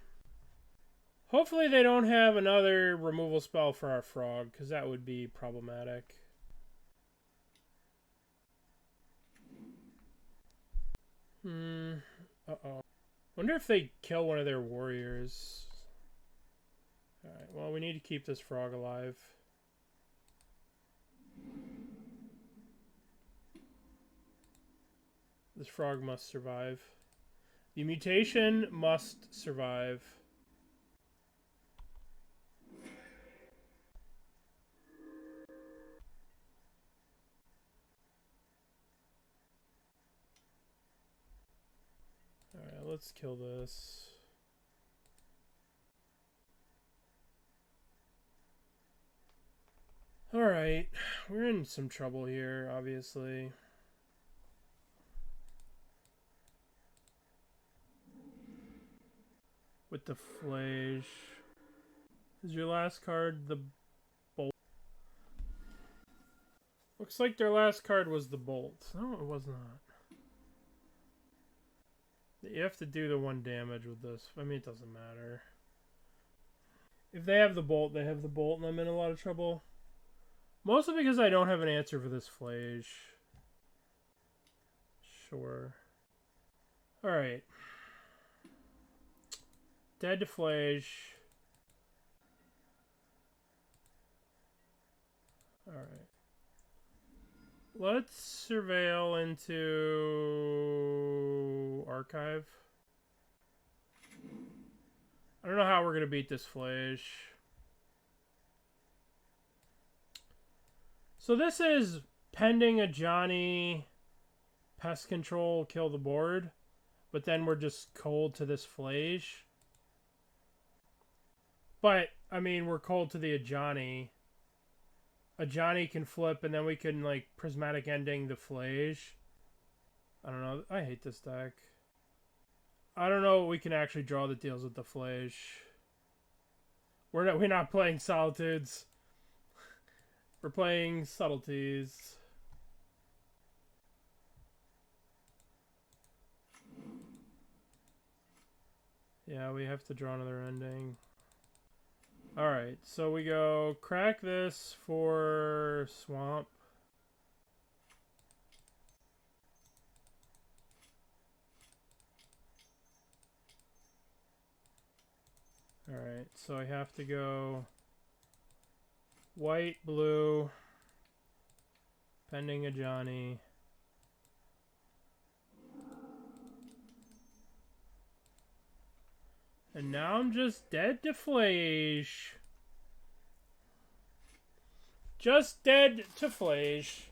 Hopefully they don't have another removal spell for our frog, because that would be problematic. Uh-oh. Wonder if they kill one of their warriors. Alright, well, we need to keep this frog alive. This frog must survive. The mutation must survive. Alright, let's kill this. Alright, we're in some trouble here, obviously. With the Flage. Is your last card the Bolt? Looks like their last card was the Bolt. No, it was not. You have to do the 1 damage with this. I mean, it doesn't matter. If they have the Bolt, they have the Bolt, and I'm in a lot of trouble. Mostly because I don't have an answer for this Flage. Sure. Alright. Dead to Flage. Alright. Let's surveil into Archive. I don't know how we're going to beat this Flage. So this is pending a Johnny Pest Control kill the board, but then we're just cold to this Flage. But, I mean, we're cold to the Ajani. Ajani can flip, and then we can, like, Prismatic Ending the Flage. I don't know. I hate this deck. I don't know what we can actually draw that deals with the Flage. We're not playing Solitudes. We're playing Subtleties. Yeah, we have to draw another ending. Alright, so we go crack this for Swamp. Alright, so I have to go white, blue, pending a Johnny. And now I'm just dead to Flash. Just dead to Flash.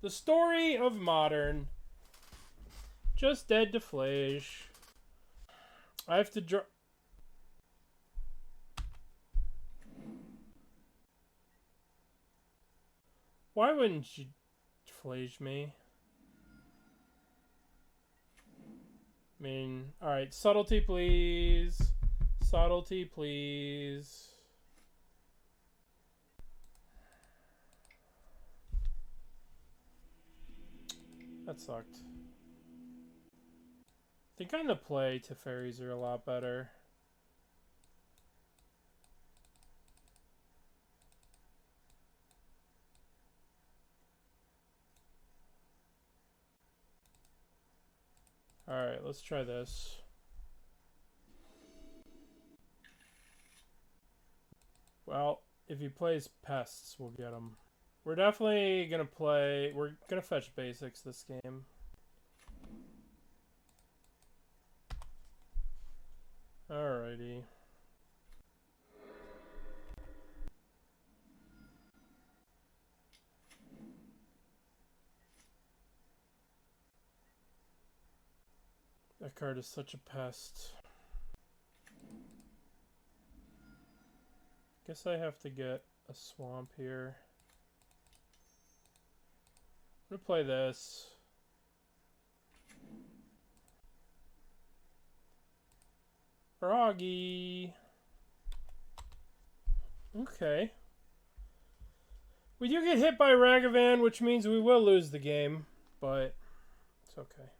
The story of Modern. Just dead to Flash. I have to draw. Why wouldn't you Flash me? I mean, alright, subtlety please. Subtlety please. That sucked. I think on the play, Teferis are a lot better. Alright, let's try this. Well, if he plays pests, we'll get him. We're definitely gonna play... We're gonna fetch basics this game. Alrighty. That card is such a pest. Guess I have to get a swamp here. I'm gonna play this. Froggy. Okay. We do get hit by Ragavan, which means we will lose the game, but it's okay.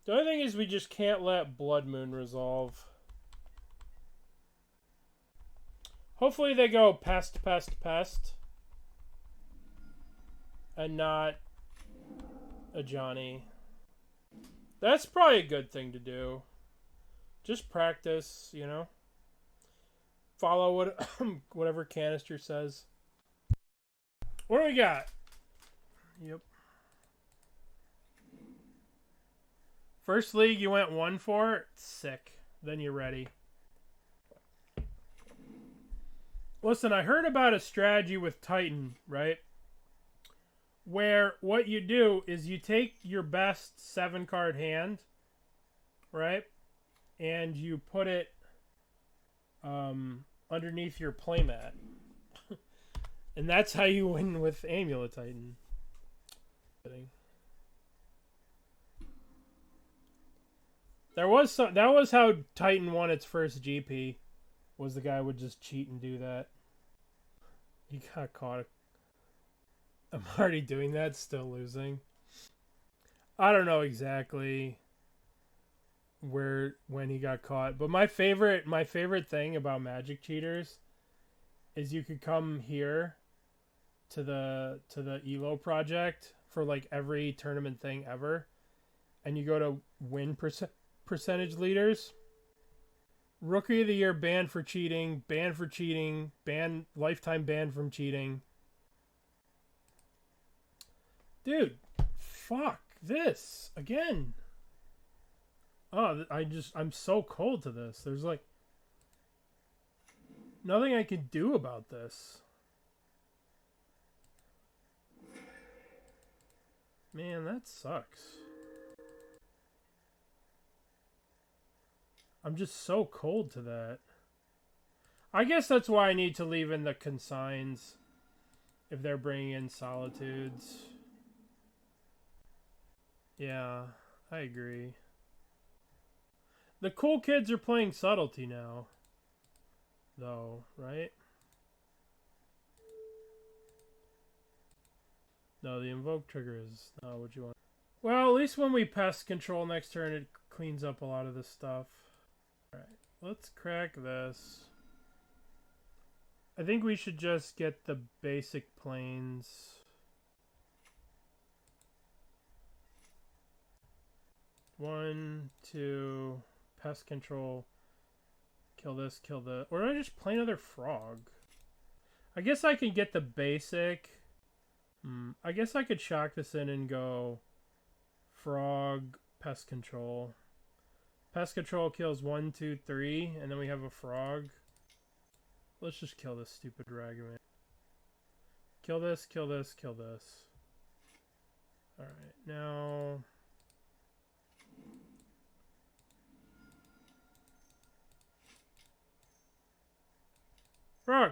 The only thing is we just can't let Blood Moon resolve. Hopefully they go pest, pest, pest. And not a Johnny. That's probably a good thing to do. Just practice, you know. Follow what whatever Canister says. What do we got? Yep. First league you went 1-4. Sick. Then you're ready. Listen, I heard about a strategy with Titan, right? Where what you do is you take your best 7-card hand, right? And you put it underneath your playmat. And that's how you win with Amulet Titan. That was how Titan won its first GP. Was the guy would just cheat and do that. He got caught. I'm already doing that, still losing. I don't know exactly when he got caught, but my favorite thing about Magic cheaters is you could come here to the Elo project for like every tournament thing ever, and you go to win percentage leaders. Rookie of the Year banned for cheating, lifetime ban from cheating. Dude, fuck this again. Oh, I'm so cold to this. There's like nothing I can do about this. Man, that sucks. I'm just so cold to that. I guess that's why I need to leave in the consigns if they're bringing in solitudes. Yeah, I agree. The cool kids are playing subtlety now, though, right? No, the invoke trigger is not what you want. Well, at least when we pest control next turn, it cleans up a lot of this stuff. Alright, let's crack this. I think we should just get the basic planes. One, two, pest control. Kill this, kill the... Or did I just play another frog? I guess I can get the basic... I guess I could shock this in and go... Frog, Pest Control. Pest Control kills 1, 2, 3, and then we have a frog. Let's just kill this stupid Ragavan. Kill this, kill this, kill this. Alright, now... Frog!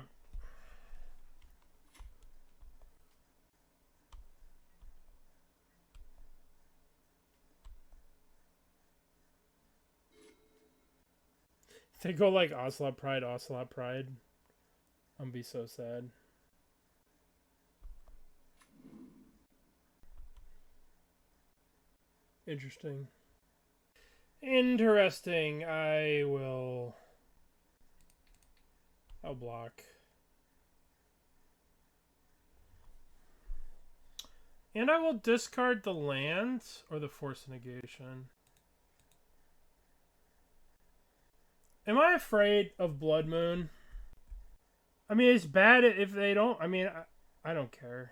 If they go like Ocelot Pride, I'm gonna be so sad. Interesting. Interesting. I'll block. And I will discard the land or the Force of Negation. Am I afraid of Blood Moon? I mean, it's bad if they don't. I mean, I don't care.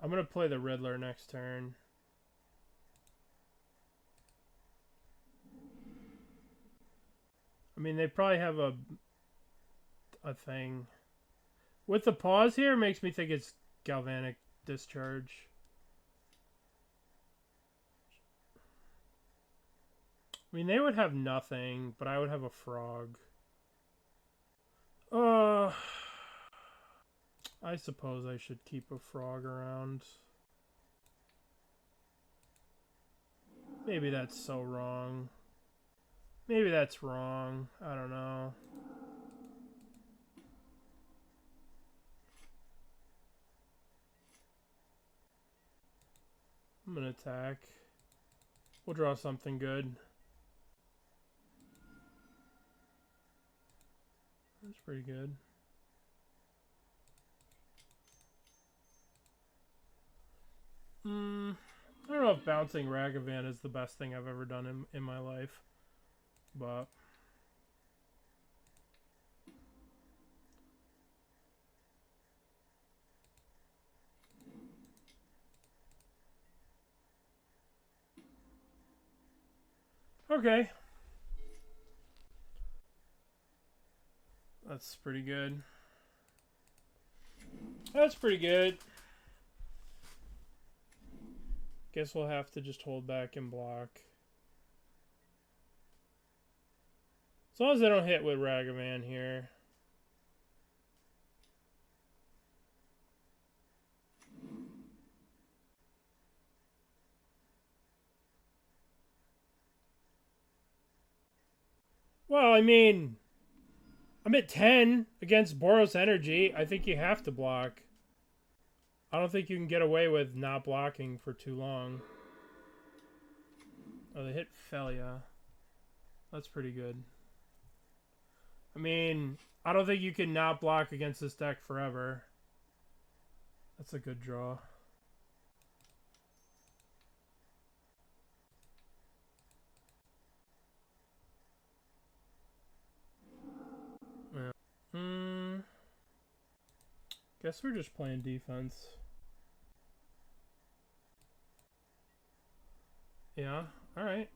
I'm going to play the Riddler next turn. I mean, they probably have a thing. With the pause here, makes me think it's Galvanic Discharge. I mean, they would have nothing, but I would have a frog. I suppose I should keep a frog around. Maybe that's so wrong. Maybe that's wrong. I don't know. I'm gonna attack. We'll draw something good. That's pretty good. I don't know if bouncing Ragavan is the best thing I've ever done in my life, but okay. That's pretty good. That's pretty good. Guess we'll have to just hold back and block. As long as they don't hit with Ragavan here. Well, I mean, I'm at 10 against Boros Energy. I think you have to block. I don't think you can get away with not blocking for too long. Oh, they hit Phelia. That's pretty good. I mean, I don't think you can not block against this deck forever. That's a good draw. Yeah. Guess we're just playing defense. Yeah, alright.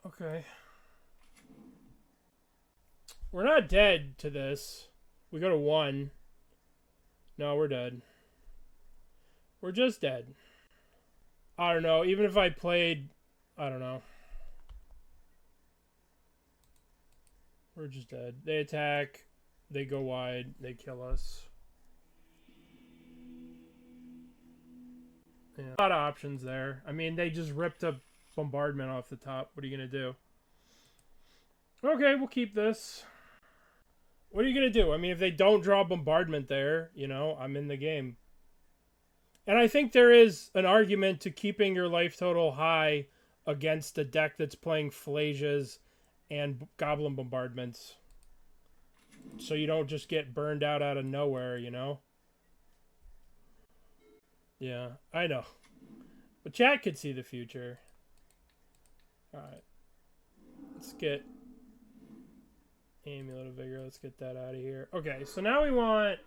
Okay. We're not dead to this. We go to 1. No, we're dead. We're just dead. I don't know. Even if I played... I don't know. We're just dead. They attack. They go wide. They kill us. Yeah. A lot of options there. I mean, they just ripped a bombardment off the top. What are you going to do? Okay, we'll keep this. What are you going to do? I mean, if they don't draw bombardment there, you know, I'm in the game. And I think there is an argument to keeping your life total high against a deck that's playing Phalasias and Goblin Bombardments. So you don't just get burned out of nowhere, you know? Yeah, I know. But chat could see the future. Alright. Let's get Amulet of Vigor. Let's get that out of here. Okay, so now we want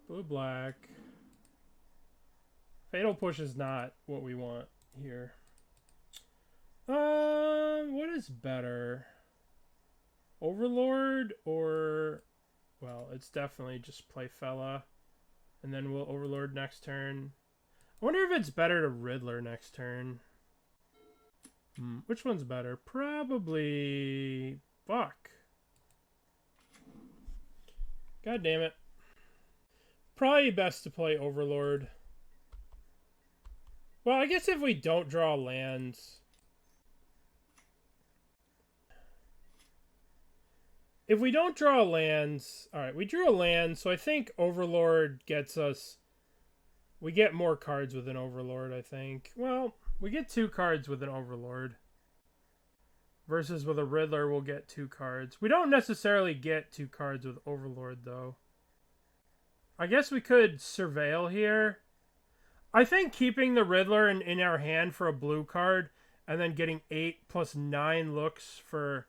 blue-black. Fatal Push is not what we want here. What is better? Overlord or... Well, it's definitely just play Phelia. And then we'll Overlord next turn. I wonder if it's better to Riddler next turn. Which one's better? Probably... Fuck. God damn it. Probably best to play Overlord. Well, I guess if we don't draw lands... If we don't draw lands... Alright, we drew a land, so I think Overlord gets us... We get more cards with an Overlord, I think. Well, we get 2 cards with an Overlord. Versus with a Riddler, we'll get 2 cards. We don't necessarily get 2 cards with Overlord, though. I guess we could Surveil here. I think keeping the Riddler in our hand for a blue card, and then getting 8 plus 9 looks for...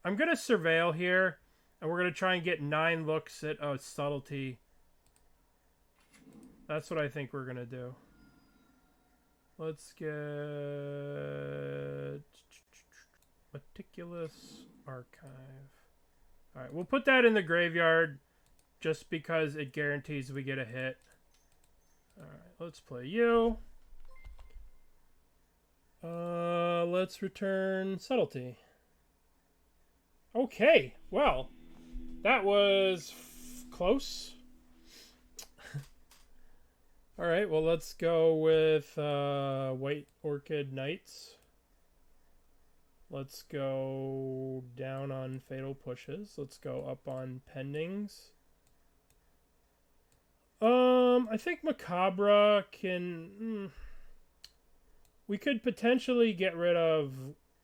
I'm going to Surveil here, and we're going to try and get 9 looks at Subtlety. That's what I think we're going to do. Let's get... Meticulous Archive. Alright, we'll put that in the graveyard just because it guarantees we get a hit. Alright, let's play you. Let's return Subtlety. Okay, well, that was close. Alright, well, let's go with White Orchid Knights. Let's go down on Fatal Pushes. Let's go up on Pendings. I think Macabre can... we could potentially get rid of...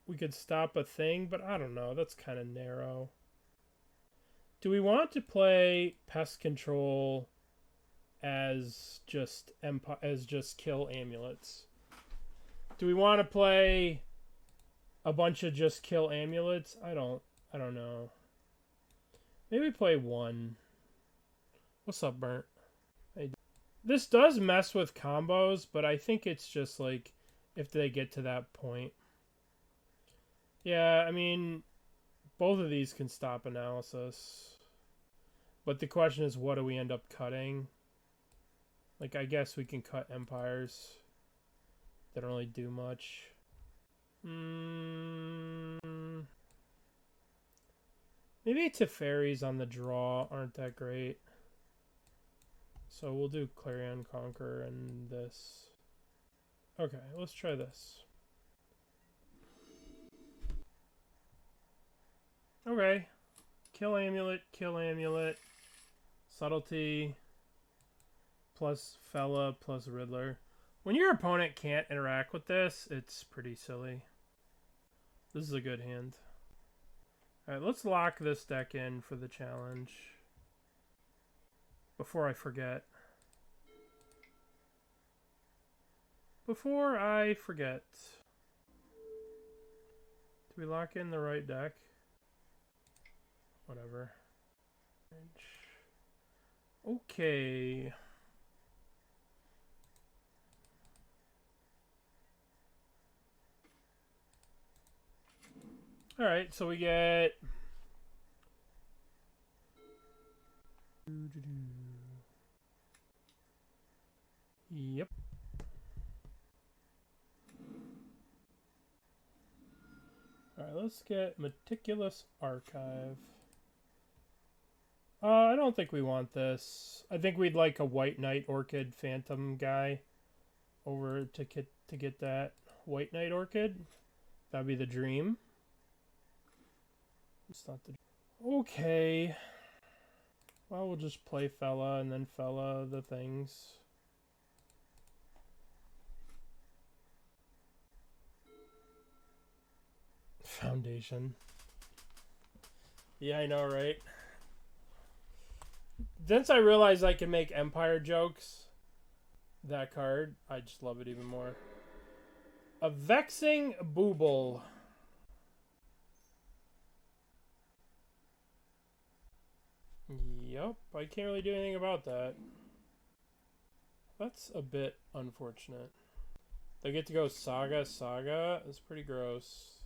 We could stop a thing, but I don't know. That's kind of narrow. Do we want to play Pest Control as just kill amulets? Do we want to play a bunch of just kill amulets? I don't know. Maybe play 1. What's up, Burnt? This does mess with combos, but I think it's just like if they get to that point. Yeah, I mean, both of these can stop analysis. But the question is, what do we end up cutting? Like, I guess we can cut Empires. They don't really do much. Maybe Teferis on the draw aren't that great. So we'll do Clarion Conqueror and this. Okay, let's try this. Okay. Kill Amulet. Subtlety. Plus Phelia plus Riddler. When your opponent can't interact with this, it's pretty silly. This is a good hand. Alright, let's lock this deck in for the challenge. Before I forget. Do we lock in the right deck? Whatever. Okay. Alright, so we get... Yep. Alright, let's get Meticulous Archive. I don't think we want this. I think we'd like a White Knight Orchid Phantom guy over to get that White Knight Orchid. That'd be the dream. It's not the... Okay. Well, we'll just play Phelia and then Phelia the things. Foundation. Yeah, I know, right? Since I realized I can make Empire jokes, that card, I just love it even more. A Vexing Booble. Yep, I can't really do anything about that. That's a bit unfortunate. They get to go Saga. Saga is pretty gross.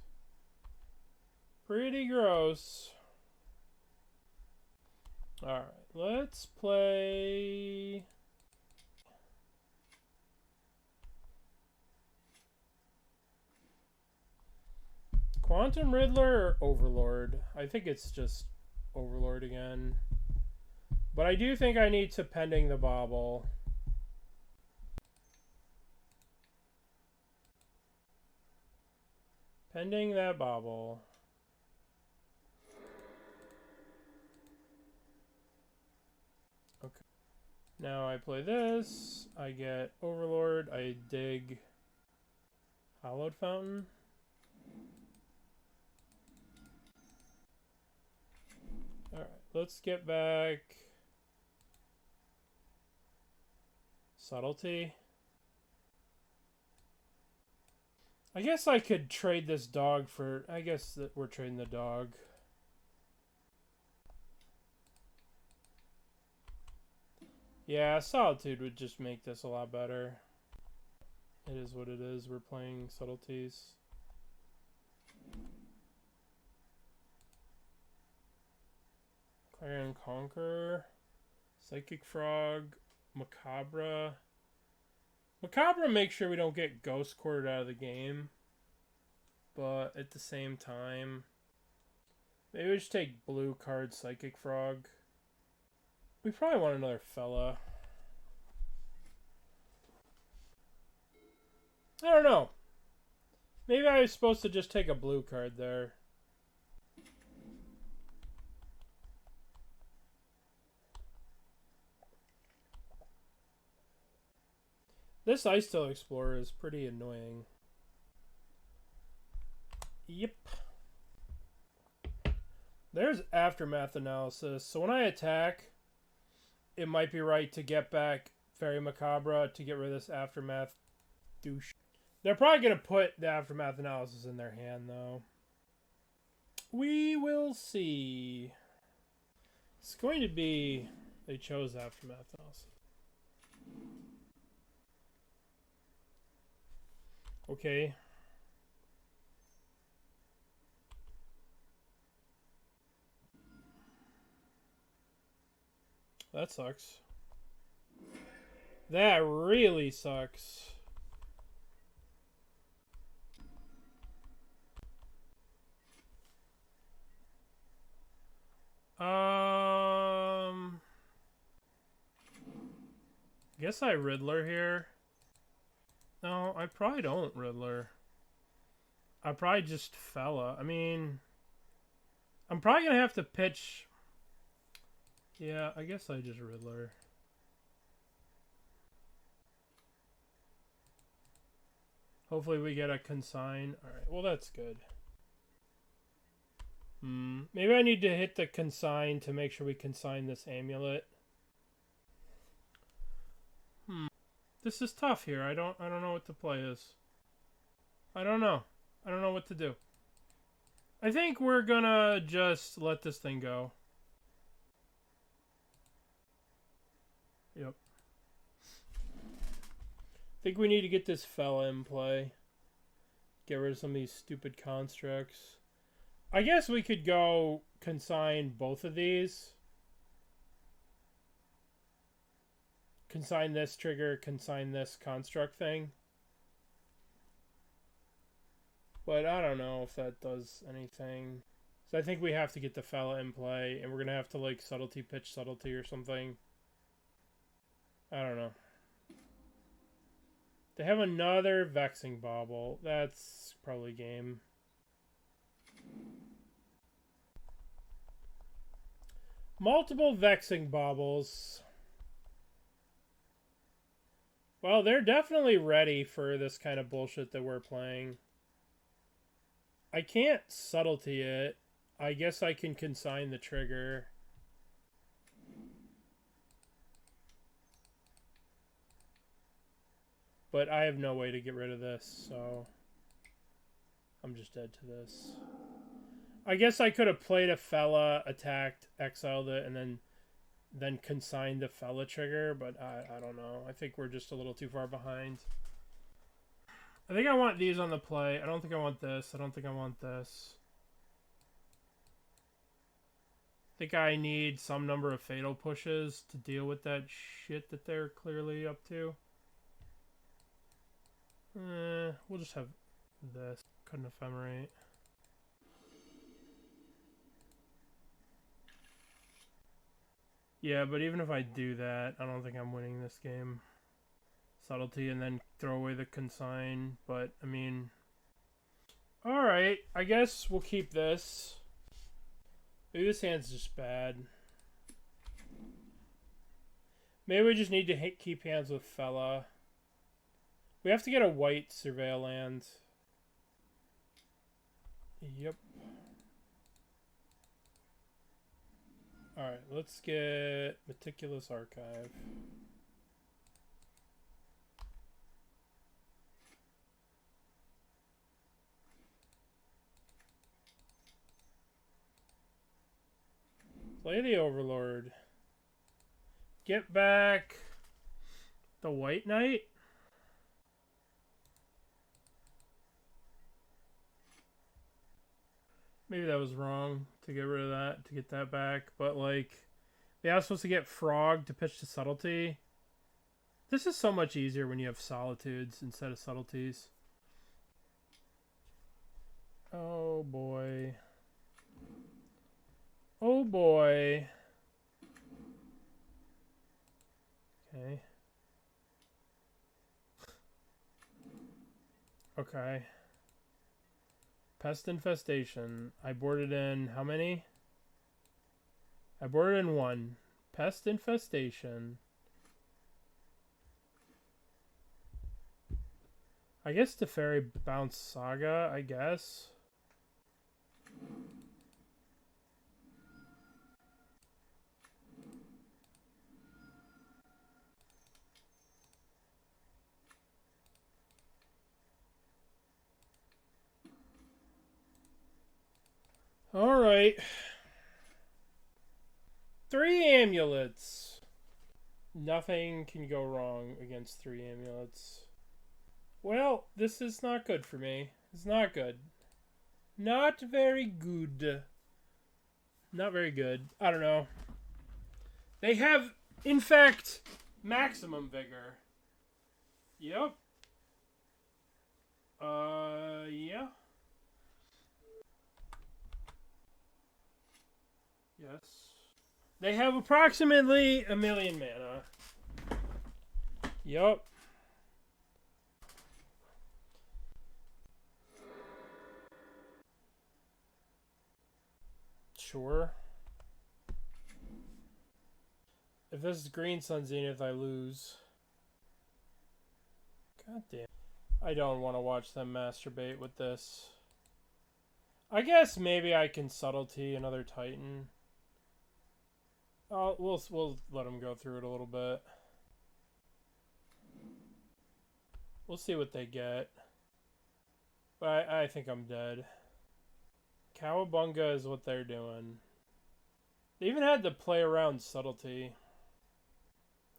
Pretty gross. Alright, let's play... Quantum Riddler or Overlord? I think it's just Overlord again. But I do think I need to Pending the Bauble. Pending that Bauble. Okay. Now I play this. I get Overlord. I dig Hallowed Fountain. Alright, let's get back Subtlety. I guess I could trade this dog for... I guess that we're trading the dog. Yeah, Solitude would just make this a lot better. It is what it is. We're playing Subtleties. Clarion Conqueror, Psychic Frog, Macabre. Macabre makes sure we don't get Ghost Quartered out of the game. But at the same time, maybe we should take blue card Psychic Frog. We probably want another fella. I don't know. Maybe I was supposed to just take a blue card there. This Ice Tail Explorer is pretty annoying. Yep. There's Aftermath Analysis. So when I attack, it might be right to get back Faerie Macabre to get rid of this Aftermath douche. They're probably going to put the Aftermath Analysis in their hand, though. We will see. It's going to be... They chose Aftermath Analysis. Okay. That sucks. That really sucks. Guess I Riddler here. No, I probably don't Riddler. I probably just Fella. I mean, I'm probably gonna have to pitch. Yeah, I guess I just Riddler. Hopefully we get a Consign. Alright, well that's good. Maybe I need to hit the Consign to make sure we consign this amulet. This is tough here. I don't know what the play is. I don't know. I don't know what to do. I think we're gonna just let this thing go. Yep. I think we need to get this fella in play. Get rid of some of these stupid constructs. I guess we could go consign both of these. Consign this trigger, consign this construct thing. But I don't know if that does anything. So I think we have to get the fella in play, and we're going to have to like subtlety pitch subtlety or something. I don't know. They have another Vexing Bauble. That's probably game. Multiple Vexing Baubles. Well, they're definitely ready for this kind of bullshit that we're playing. I can't subtlety it. I guess I can consign the trigger. But I have no way to get rid of this, so I'm just dead to this. I guess I could have played a fella, attacked, exiled it, and then then consign the Phelia trigger, but I don't know. I think we're just a little too far behind. I think I want these on the play. I don't think I want this. I don't think I want this. I think I need some number of fatal pushes to deal with that shit that they're clearly up to. We'll just have this. Couldn't ephemerate. Yeah, but even if I do that, I don't think I'm winning this game. Subtlety and then throw away the consign, but I mean, alright, I guess we'll keep this. Maybe this hand's just bad. Maybe we just need to keep hands with Phelia. We have to get a white surveil land. Yep. Alright, let's get Meticulous Archive. Play the Overlord. Get back the White Knight. Maybe that was wrong to get rid of that, to get that back. But, like, they are supposed to get Frog to pitch to Subtlety. This is so much easier when you have Solitudes instead of Subtleties. Oh, boy. Oh, boy. Okay. Okay. Pest Infestation. I boarded in how many? I boarded in 1. Pest Infestation. I guess Teferi Bounce Saga, I guess. Alright. 3 amulets. Nothing can go wrong against 3 amulets. Well, this is not good for me. It's not good. Not very good. Not very good. I don't know. They have, in fact, maximum vigor. Yep. Yeah. Yes. They have approximately 1,000,000 mana. Yup. Sure. If this is Green Sun Zenith, I lose. God damn. I don't want to watch them masturbate with this. I guess maybe I can Subtlety another Titan. We'll let them go through it a little bit. We'll see what they get. But I think I'm dead. Cowabunga is what they're doing. They even had to play around Subtlety.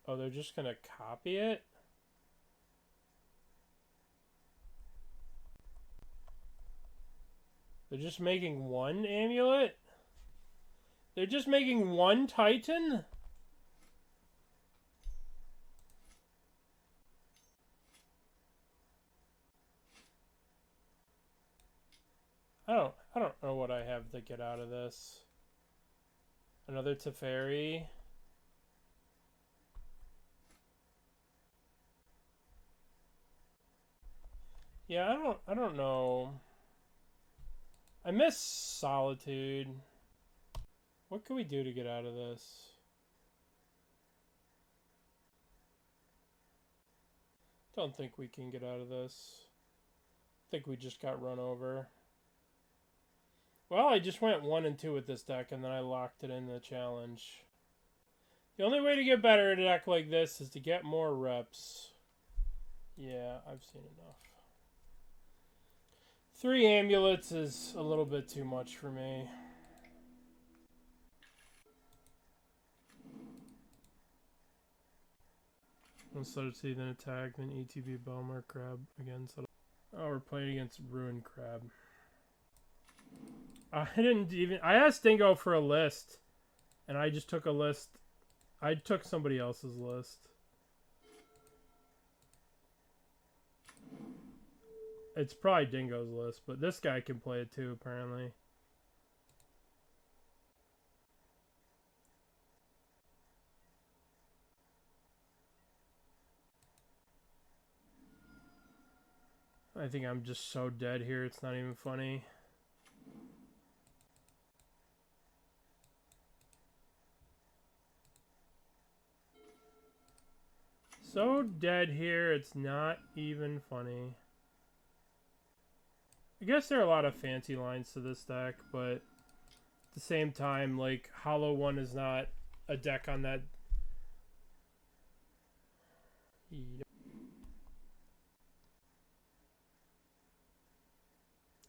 Oh, they're just gonna copy it? They're just making 1 amulet? They're just making 1 Titan? I don't know what I have to get out of this. Another Teferi. Yeah, I don't know. I miss Solitude. What can we do to get out of this? Don't think we can get out of this. I think we just got run over. Well, I just went 1 and 2 with this deck, and then I locked it in the challenge. The only way to get better at a deck like this is to get more reps. Yeah, I've seen enough. 3 amulets is a little bit too much for me. One Subtlety, then attack, then ETB Balemurk Crab again. Oh, we're playing against Ruined Crab. I asked Dingo for a list, and I just took a list. I took somebody else's list. It's probably Dingo's list, but this guy can play it too, apparently. I think I'm just so dead here, it's not even funny. So dead here, it's not even funny. I guess there are a lot of fancy lines to this deck, but at the same time, like, Hollow One is not a deck on that.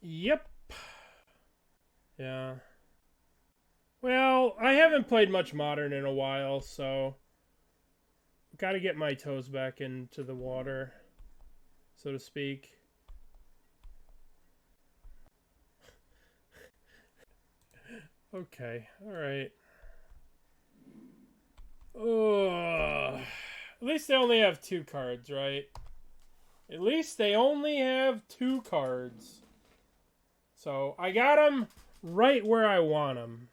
Yep. Yeah. Well, I haven't played much Modern in a while, so gotta get my toes back into the water, so to speak. Okay, alright. At least they only have 2 cards, right? At least they only have 2 cards. So, I got them right where I want them.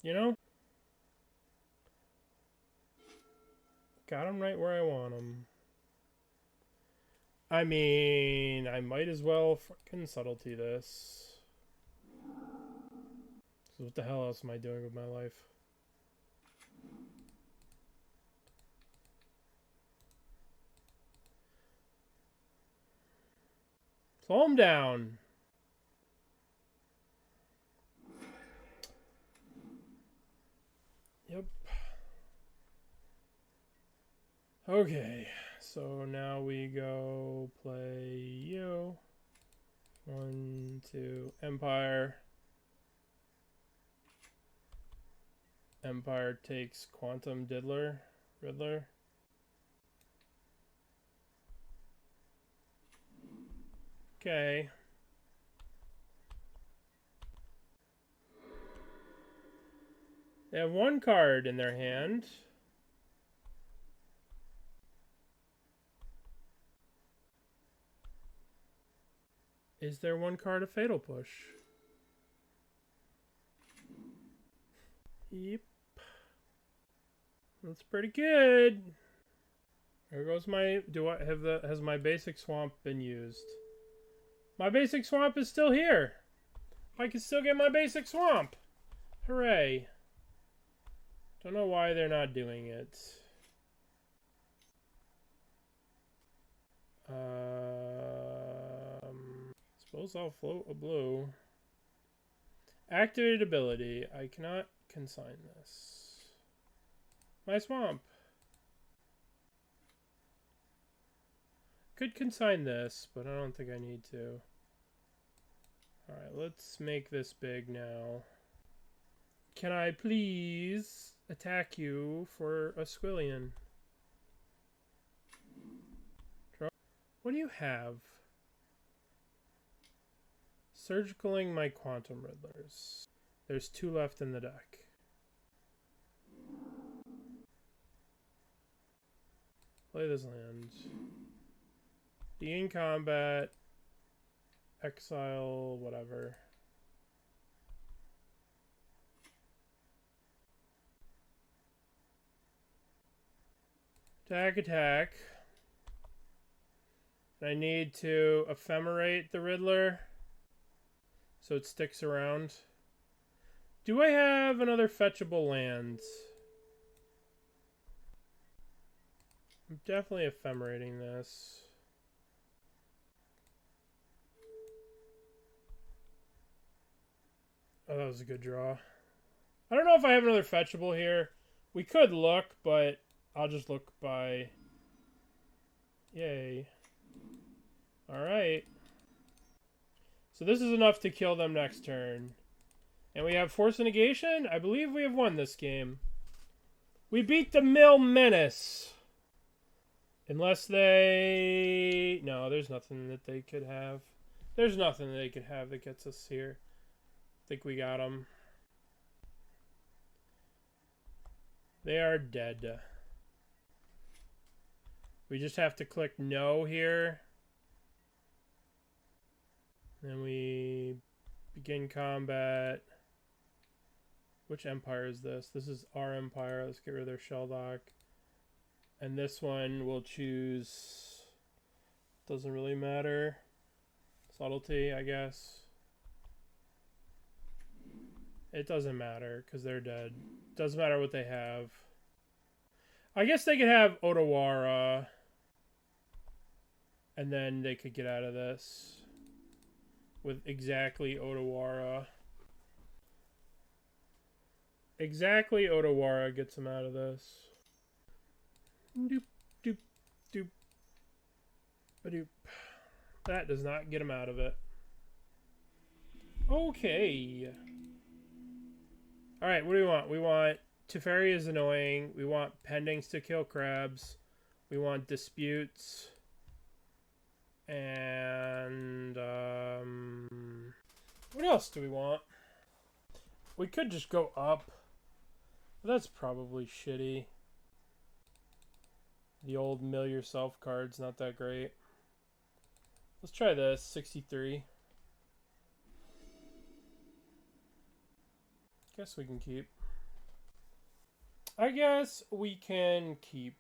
You know? Got them right where I want them. I mean, I might as well fucking Subtlety this. So what the hell else am I doing with my life? Slow him down. Yep. Okay, so now we go play you. 1, 2, Empire. Empire takes Quantum Riddler. Okay. They have 1 card in their hand. Is there 1 card of Fatal Push? Yep. That's pretty good. There goes my... Has my basic swamp been used? My basic swamp is still here. I can still get my basic swamp. Hooray. Don't know why they're not doing it. Suppose I'll float a blue. Activated ability. I cannot consign this. My swamp. Could consign this, but I don't think I need to. Alright, let's make this big now. Can I please attack you for a Squillion? What do you have? Surgicaling my Quantum Riddlers. There's 2 left in the deck. Play this land. Be in combat. Exile, whatever. Attack. I need to Ephemerate the Riddler so it sticks around. Do I have another fetchable land? I'm definitely Ephemerating this. Oh, that was a good draw. I don't know if I have another fetchable here. We could look, but I'll just look by... Yay. Alright. So this is enough to kill them next turn. And we have Force of Negation. I believe we have won this game. We beat the Mill Menace. Unless they... No, there's nothing that they could have. There's nothing they could have that gets us here. I think we got them. They are dead. We just have to click no here. Then we begin combat. Which empire is this? This is our empire. Let's get rid of their shell dock. And this one we'll choose... Doesn't really matter. Subtlety, I guess. It doesn't matter because they're dead. Doesn't matter what they have. I guess they could have Otawara. And then they could get out of this. With exactly Otawara. Exactly Otawara gets them out of this. Doop, doop, doop. Ba-doop. That does not get them out of it. Okay. Alright, what do we want? We want Teferi is annoying. We want pendings to kill crabs. We want disputes. And what else do we want? We could just go up. But that's probably shitty. The old mill yourself card's not that great. Let's try this. 63. Guess we can keep. I guess we can keep.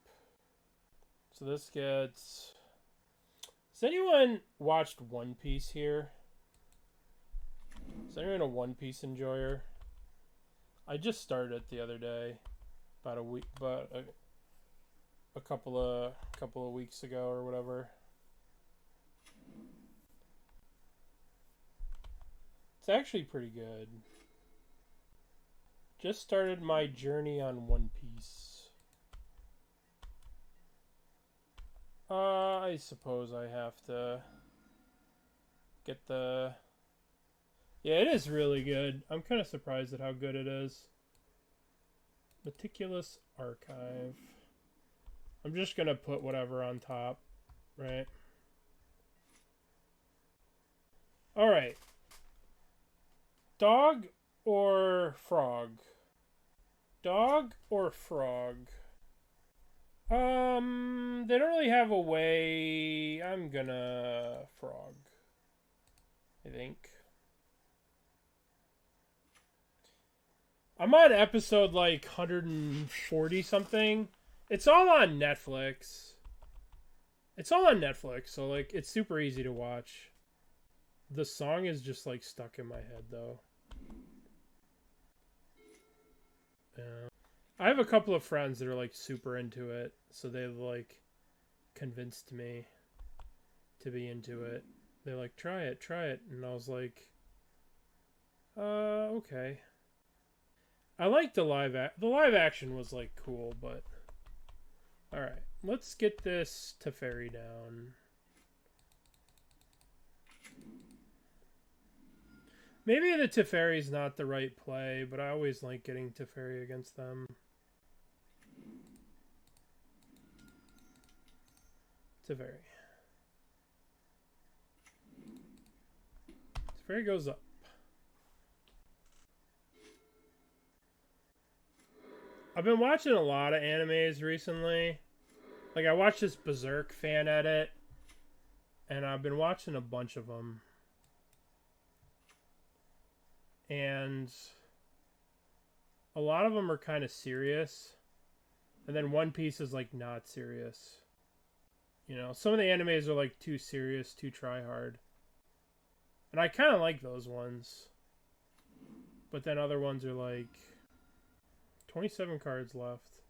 So this gets... Has anyone watched One Piece here? Is anyone a One Piece enjoyer? I just started it the other day. About a week, but a couple of weeks ago or whatever. It's actually pretty good. Just started my journey on One Piece. I suppose I have to get the... Yeah, it is really good. I'm kind of surprised at how good it is. Meticulous Archive. I'm just going to put whatever on top, right? Alright. Dog or frog? Dog or frog? They don't really have a way. I'm gonna frog, I think. I'm on episode like 140 something. It's all on Netflix. It's all on Netflix, so like it's super easy to watch. The song is just like stuck in my head though. Yeah. I have a couple of friends that are like super into it, so they've like convinced me to be into it. They're like, try it, and I was like, okay. I liked the live action was like cool, but all right, let's get this Teferi down. Maybe the Teferi's not the right play, but I always like getting Teferi against them. Teferi. Teferi goes up. I've been watching a lot of animes recently. Like I watched this Berserk fan edit, and I've been watching a bunch of them. And a lot of them are kind of serious. And then One Piece is like not serious. You know, some of the animes are like too serious, too try hard. And I kind of like those ones. But then other ones are like 27 cards left.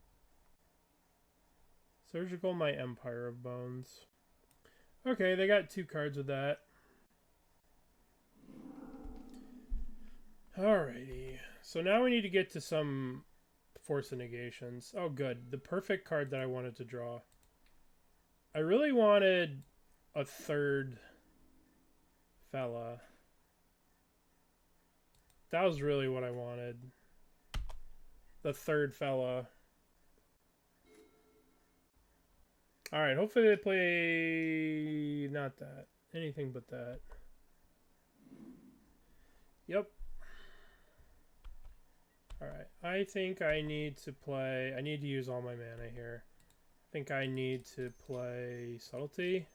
Surgical My Empire of Bones. Okay, they got 2 cards with that. Alrighty. So now we need to get to some Force of Negations. Oh, good. The perfect card that I wanted to draw. I really wanted a third fella. That was really what I wanted. The third fella. Alright, hopefully they play... not that. Anything but that. Yep. Alright, I think I need to play... I need to use all my mana here. I think I need to play Subtlety.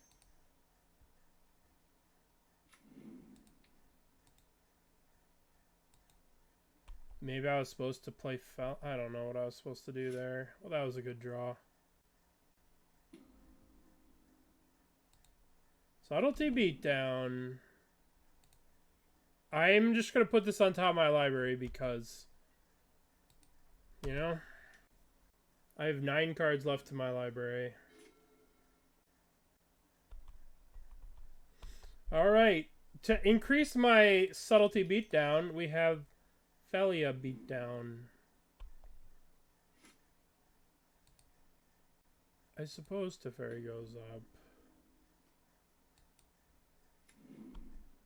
Maybe I was supposed to play... I don't know what I was supposed to do there. Well, that was a good draw. Subtlety beatdown. I'm just going to put this on top of my library because, you know, I have 9 cards left in my library. Alright, to increase my Subtlety beatdown, we have Phelia beatdown. I suppose Teferi goes up.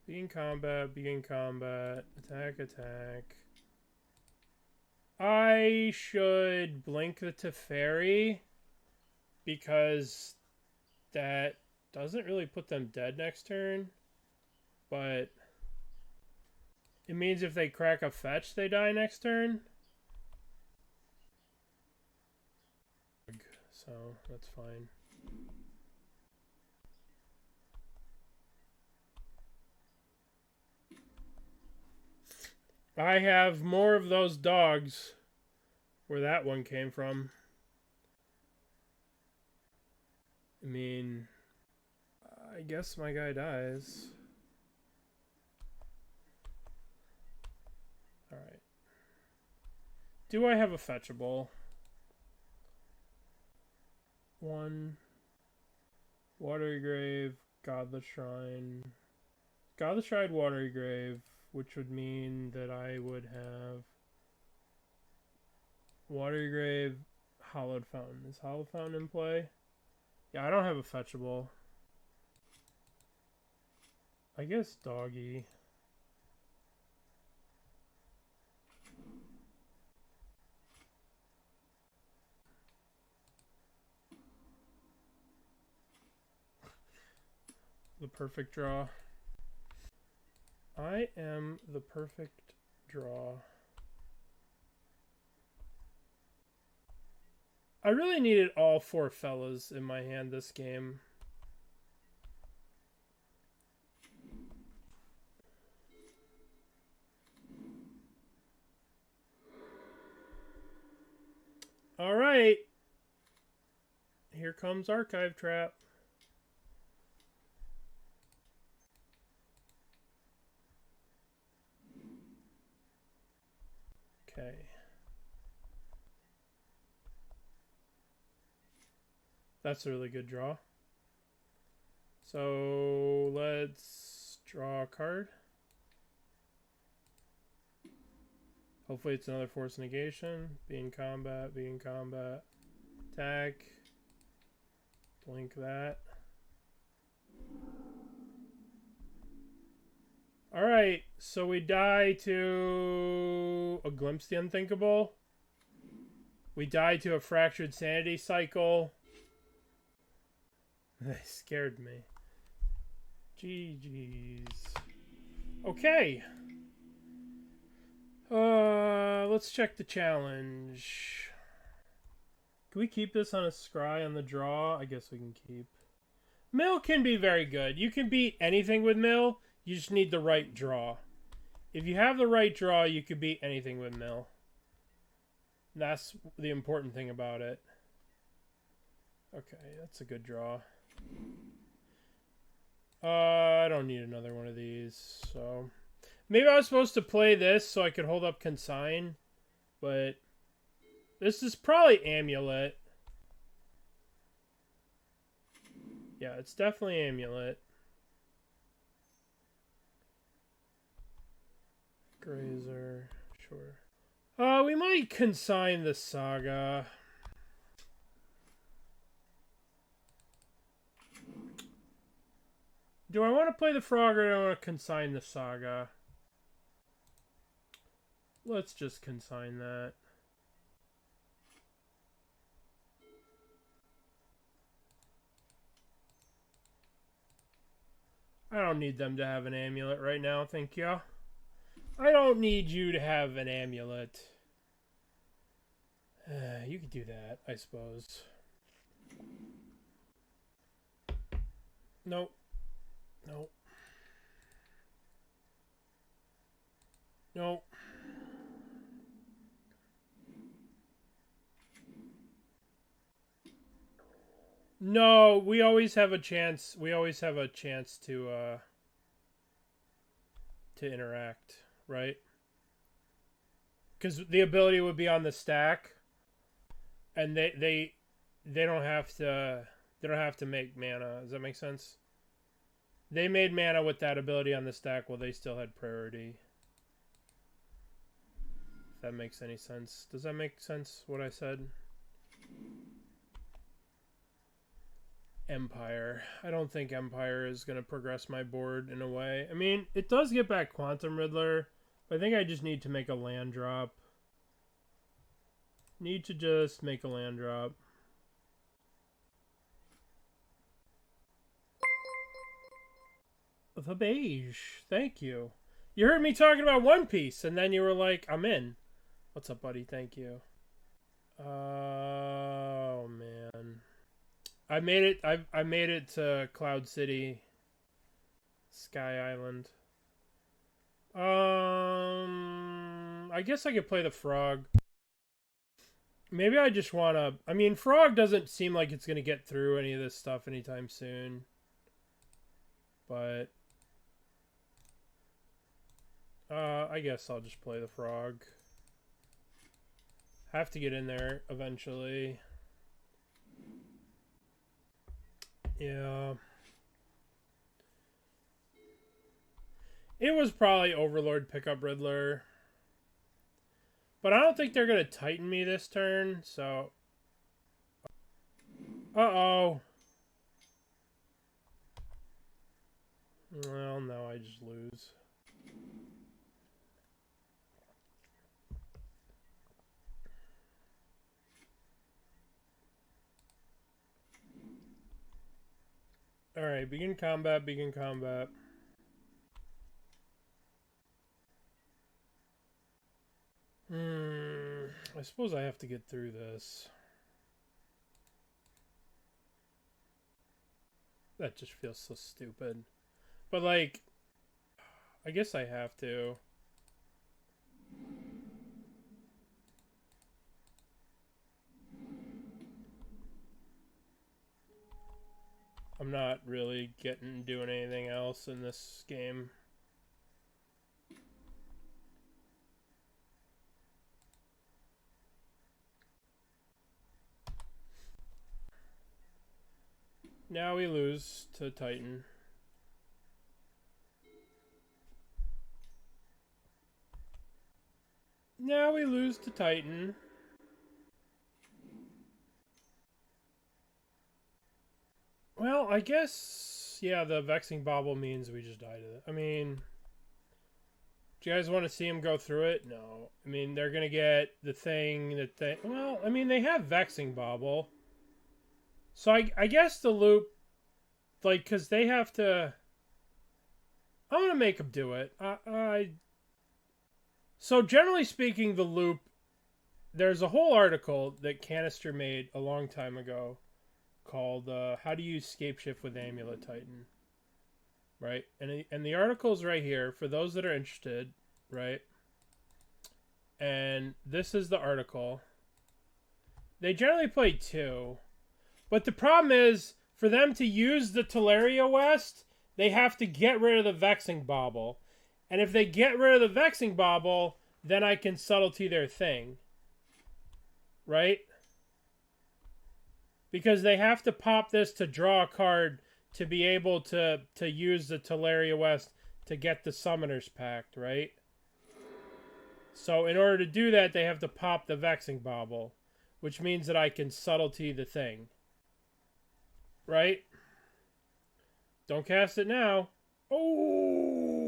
Begin combat, attack, attack. I should blink the Teferi because that doesn't really put them dead next turn, but it means if they crack a fetch, they die next turn. So that's fine. I have more of those dogs where that one came from. I mean, I guess my guy dies. Alright. Do I have a fetchable? 1. Watery Grave, Godless Shrine. Godless Shrine, Watery Grave, which would mean that I would have Watery Grave, Hallowed Fountain. Is Hallowed Fountain in play? Yeah, I don't have a fetchable. I guess Doggy. The perfect draw. I am the perfect draw. I really needed all 4 fellas in my hand this game. Alright. Here comes Archive Trap. Okay. That's a really good draw. So let's draw a card. Hopefully it's another Force of Negation. Be in combat, attack. Blink that. Alright, so we die to a Glimpse the Unthinkable. We die to a Fractured Sanity Cycle. They scared me. GG's. Okay. Let's check the challenge. Can we keep this on a scry on the draw? I guess we can keep. Mill can be very good. You can beat anything with Mill. You just need the right draw. If you have the right draw, you can beat anything with Mill. That's the important thing about it. Okay, that's a good draw. I don't need another one of these, so... Maybe I was supposed to play this so I could hold up Consign, but... This is probably Amulet. Yeah, it's definitely Amulet. Grazer, sure. We might Consign the Saga. Do I want to play the Frog or do I want to Consign the Saga? Let's just Consign that. I don't need them to have an amulet right now, thank you. I don't need you to have an amulet. You could do that, I suppose. Nope. Nope. Nope. No, we always have a chance. We always have a chance to interact, right? Because the ability would be on the stack, and they don't have to make mana. Does that make sense? They made mana with that ability on the stack while they still had priority. If that makes any sense. Does that make sense, what I said? Empire. I don't think Empire is going to progress my board in a way. I mean, it does get back Quantum Riddler, but I think I just need to make a land drop. Need to just make a land drop. The beige. Thank you. You heard me talking about One Piece, and then you were like, I'm in. What's up, buddy? Thank you. Oh, man. I made it. I made it to Cloud City, Sky Island. I guess I could play the frog. Maybe I just want to... I mean, frog doesn't seem like it's going to get through any of this stuff anytime soon. But... I guess I'll just play the frog. Have to get in there eventually. Yeah. It was probably Overlord pickup Riddler. But I don't think they're going to Titan me this turn, so... Uh-oh. Well, no, I just lose. Alright, begin combat, begin combat. I suppose I have to get through this. That just feels so stupid. But, like, I guess I have to. I'm not really doing anything else in this game. Now we lose to Titan. Now we lose to Titan. Well, I guess, yeah, the Vexing Bauble means we just died to it. I mean, do you guys want to see him go through it? No. I mean, they're going to get the thing that they... Well, I mean, they have Vexing Bauble. So I guess the loop, like, because they have to... I'm going to make them do it. So generally speaking, the loop, there's a whole article that Canister made a long time ago called How to Use Scapeshift with Amulet Titan. Right? And the article's right here for those that are interested, right? And this is the article. They generally play 2. But the problem is, for them to use the Teleria West, they have to get rid of the Vexing Bauble. And if they get rid of the Vexing Bauble, then I can Subtlety their thing. Right? Because they have to pop this to draw a card to be able to use the Teleria West to get the Summoner's Pact, right? So in order to do that, they have to pop the Vexing Bauble, which means that I can Subtlety the thing. Right? Don't cast it now. Oh!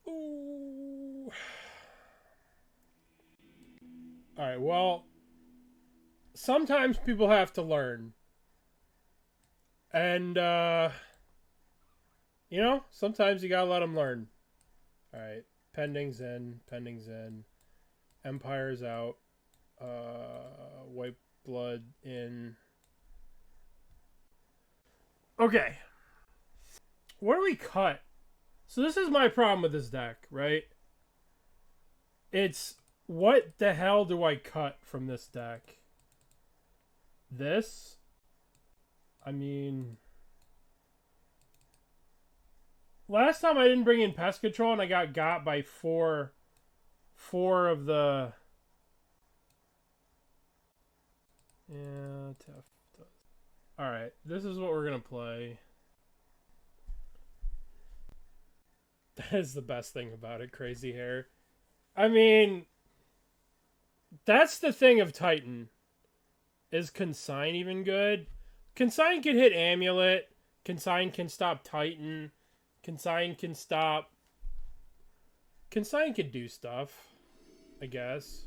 Ooh. Alright, well, sometimes people have to learn. And, you know, sometimes you gotta let them learn. Alright, pending's in, pending's in. Empire's out. White blood in. Okay. Where do we cut? So this is my problem with this deck, right? It's, what the hell do I cut from this deck? This? I mean, last time I didn't bring in Pest Control and I got by four of the... Yeah, tough. Alright, this is what we're gonna play. That is the best thing about it, Crazy Hair. I mean, that's the thing of Titan. Is Consign even good? Consign can hit Amulet. Consign can stop Titan. Consign can stop... Consign can do stuff, I guess.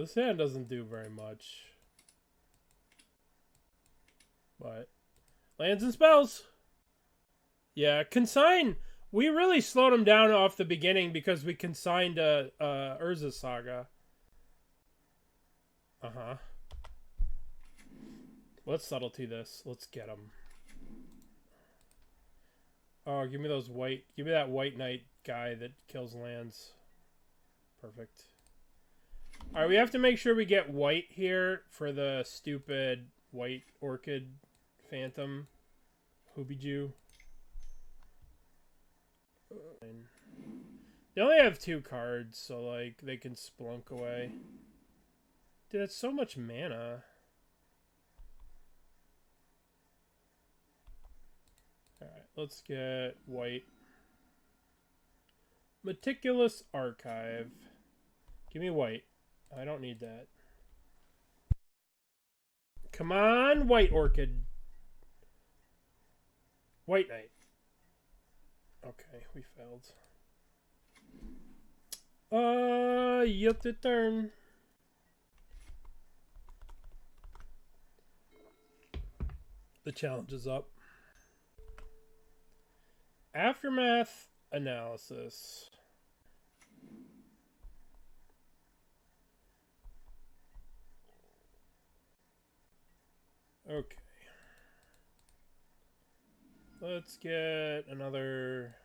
This hand doesn't do very much. But lands and spells. Yeah, Consign. We really slowed him down off the beginning because we consigned Urza Saga. Uh-huh. Let's subtlety this. Let's get him. Oh, give me those white... Give me that white knight guy that kills lands. Perfect. Alright, we have to make sure we get white here for the stupid white orchid phantom. Hoobie-Jew. They only have 2 cards, so, like, they can splunk away. Dude, that's so much mana. Alright, let's get white. Meticulous Archive. Give me white. I don't need that. Come on, white orchid. White knight. Okay, we failed. Yep, the turn. The challenge is up. Aftermath analysis. Okay. Let's get another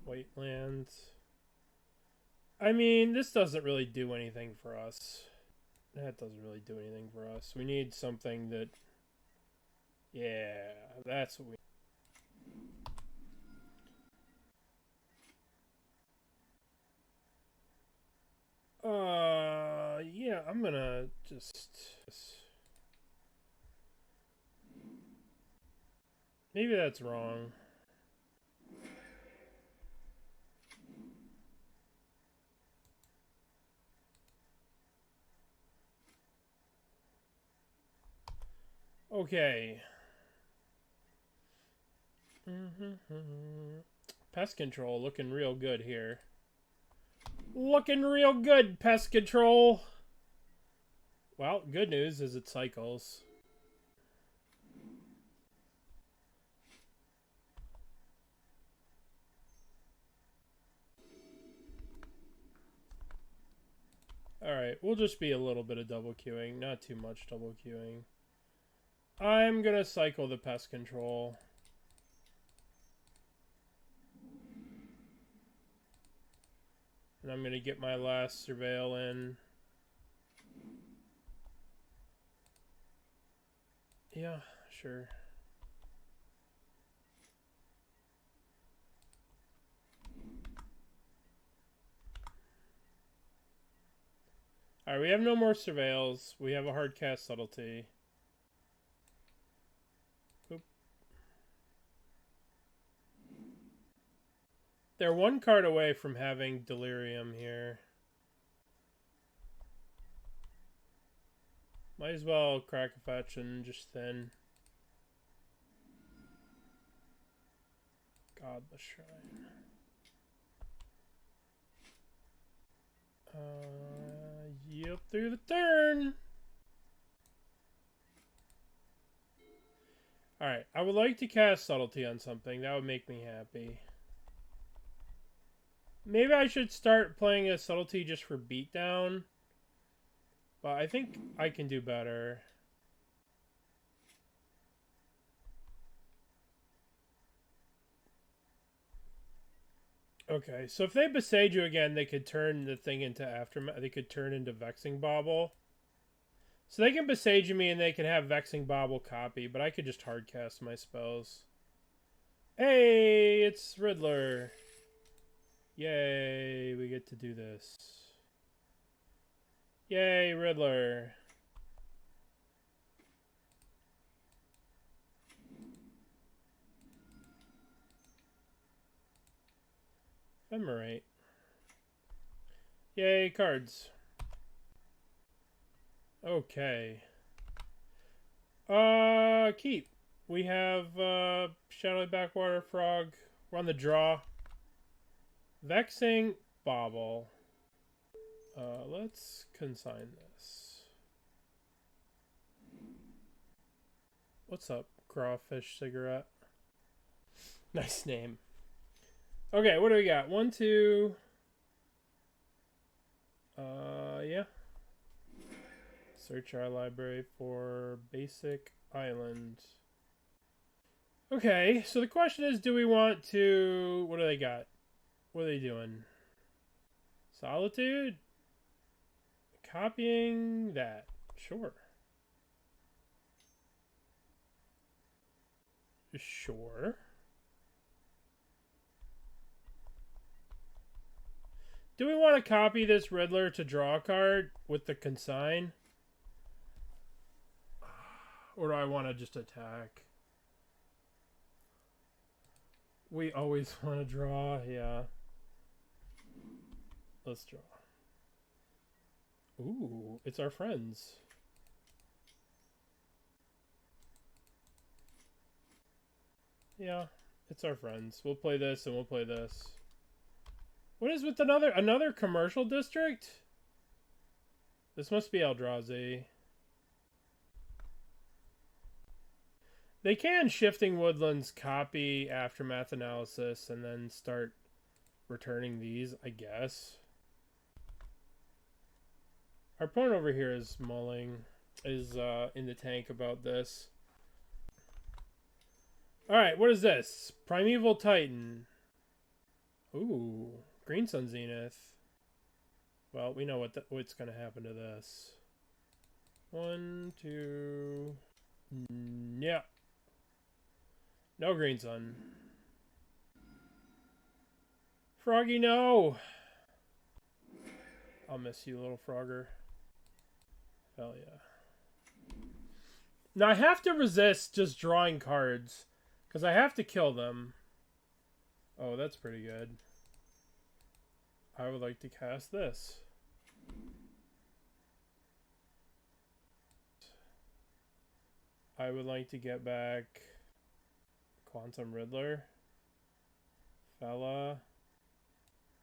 white land. I mean, this doesn't really do anything for us. That doesn't really do anything for us. We need something that... Yeah, that's what we... Yeah, I'm gonna just... Maybe that's wrong. Okay. Pest Control looking real good here. Looking real good, Pest Control. Well, good news is it cycles. Alright, we'll just be a little bit of double queuing. Not too much double queuing. I'm gonna cycle the Pest Control. And I'm gonna get my last Surveil in. Yeah, sure. Alright, we have no more Surveils. We have a hard cast Subtlety. Oop. They're 1 card away from having Delirium here. Might as well crack a fetch and just thin. Godless Shrine. Yield through the turn. Alright, I would like to cast Subtlety on something. That would make me happy. Maybe I should start playing a Subtlety just for beatdown. But I think I can do better. Okay, so if they Besage you again, they could turn the thing into Aftermath. They could turn into Vexing Bauble. So they can Besage me and they can have Vexing Bauble copy, but I could just hardcast my spells. Hey, it's Riddler. Yay, we get to do this. Yay, Riddler. Ephemerate. Yay, cards. Okay. Keep. We have Shadowy Backwater Frog. We're on the draw. Vexing Bauble. Let's consign this. What's up, Crawfish Cigarette? Nice name. Okay, what do we got? 1, 2. Yeah. Search our library for basic island. Okay, so the question is, do we want to... What do they got? What are they doing? Solitude? Copying that. Sure. Sure. Do we want to copy this Riddler to draw a card with the Consign? Or do I want to just attack? We always want to draw, yeah. Let's draw. Ooh, it's our friends. Yeah, it's our friends. We'll play this and we'll play this. What is with another commercial district? This must be Eldrazi. They can Shifting Woodlands copy Aftermath Analysis and then start returning these, I guess. Our opponent over here is mulling, is in the tank about this. Alright, what is this? Primeval Titan. Ooh, Green Sun Zenith. Well, we know what's going to happen to this. 1, 2... Yeah. No Green Sun. Froggy, no! I'll miss you, little Frogger. Phelia. Now, I have to resist just drawing cards, because I have to kill them. Oh, that's pretty good. I would like to cast this. I would like to get back Quantum Riddler. Fella.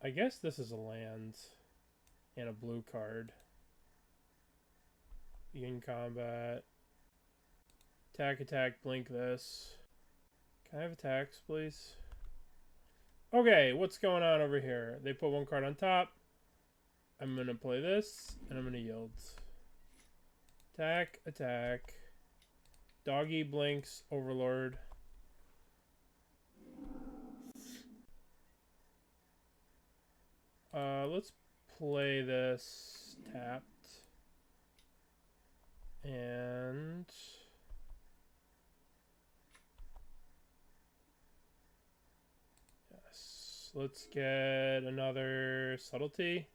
I guess this is a land and a blue card. Begin combat. Attack, attack, blink this. Can I have attacks, please? Okay, what's going on over here? They put one card on top. I'm going to play this, and I'm going to yield. Attack, attack. Doggy blinks, Overlord. Let's play this tapped. And... yes. Let's get another Subtlety.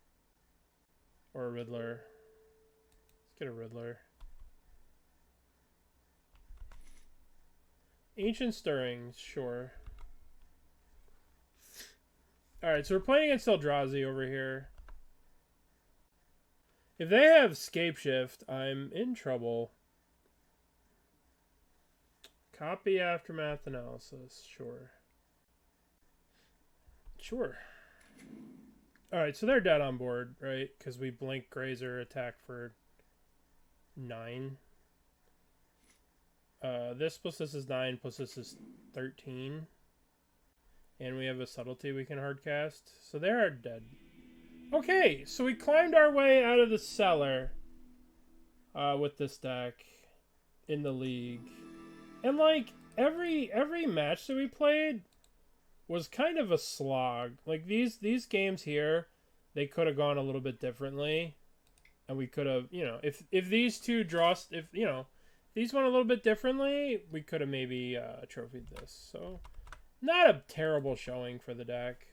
Or a Riddler. Let's get a Riddler. Ancient Stirrings, sure. Alright, so we're playing against Eldrazi over here. If they have Scape Shift, I'm in trouble. Copy Aftermath Analysis, sure. Sure. Alright, so they're dead on board, right? Because we blink Grazer attack for 9. This plus this is 9, plus this is 13. And we have a Subtlety we can hardcast. So they are dead. Okay, so we climbed our way out of the cellar with this deck in the league. And like every match that we played was kind of a slog. Like these games here, they could have gone a little bit differently. And we could have, you know, if these two draws, if, you know, these went a little bit differently, we could have maybe trophied this. So not a terrible showing for the deck.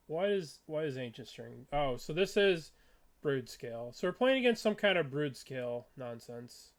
Why is Ancient String? Oh, so this is Brood Scale. So we're playing against some kind of Brood Scale nonsense.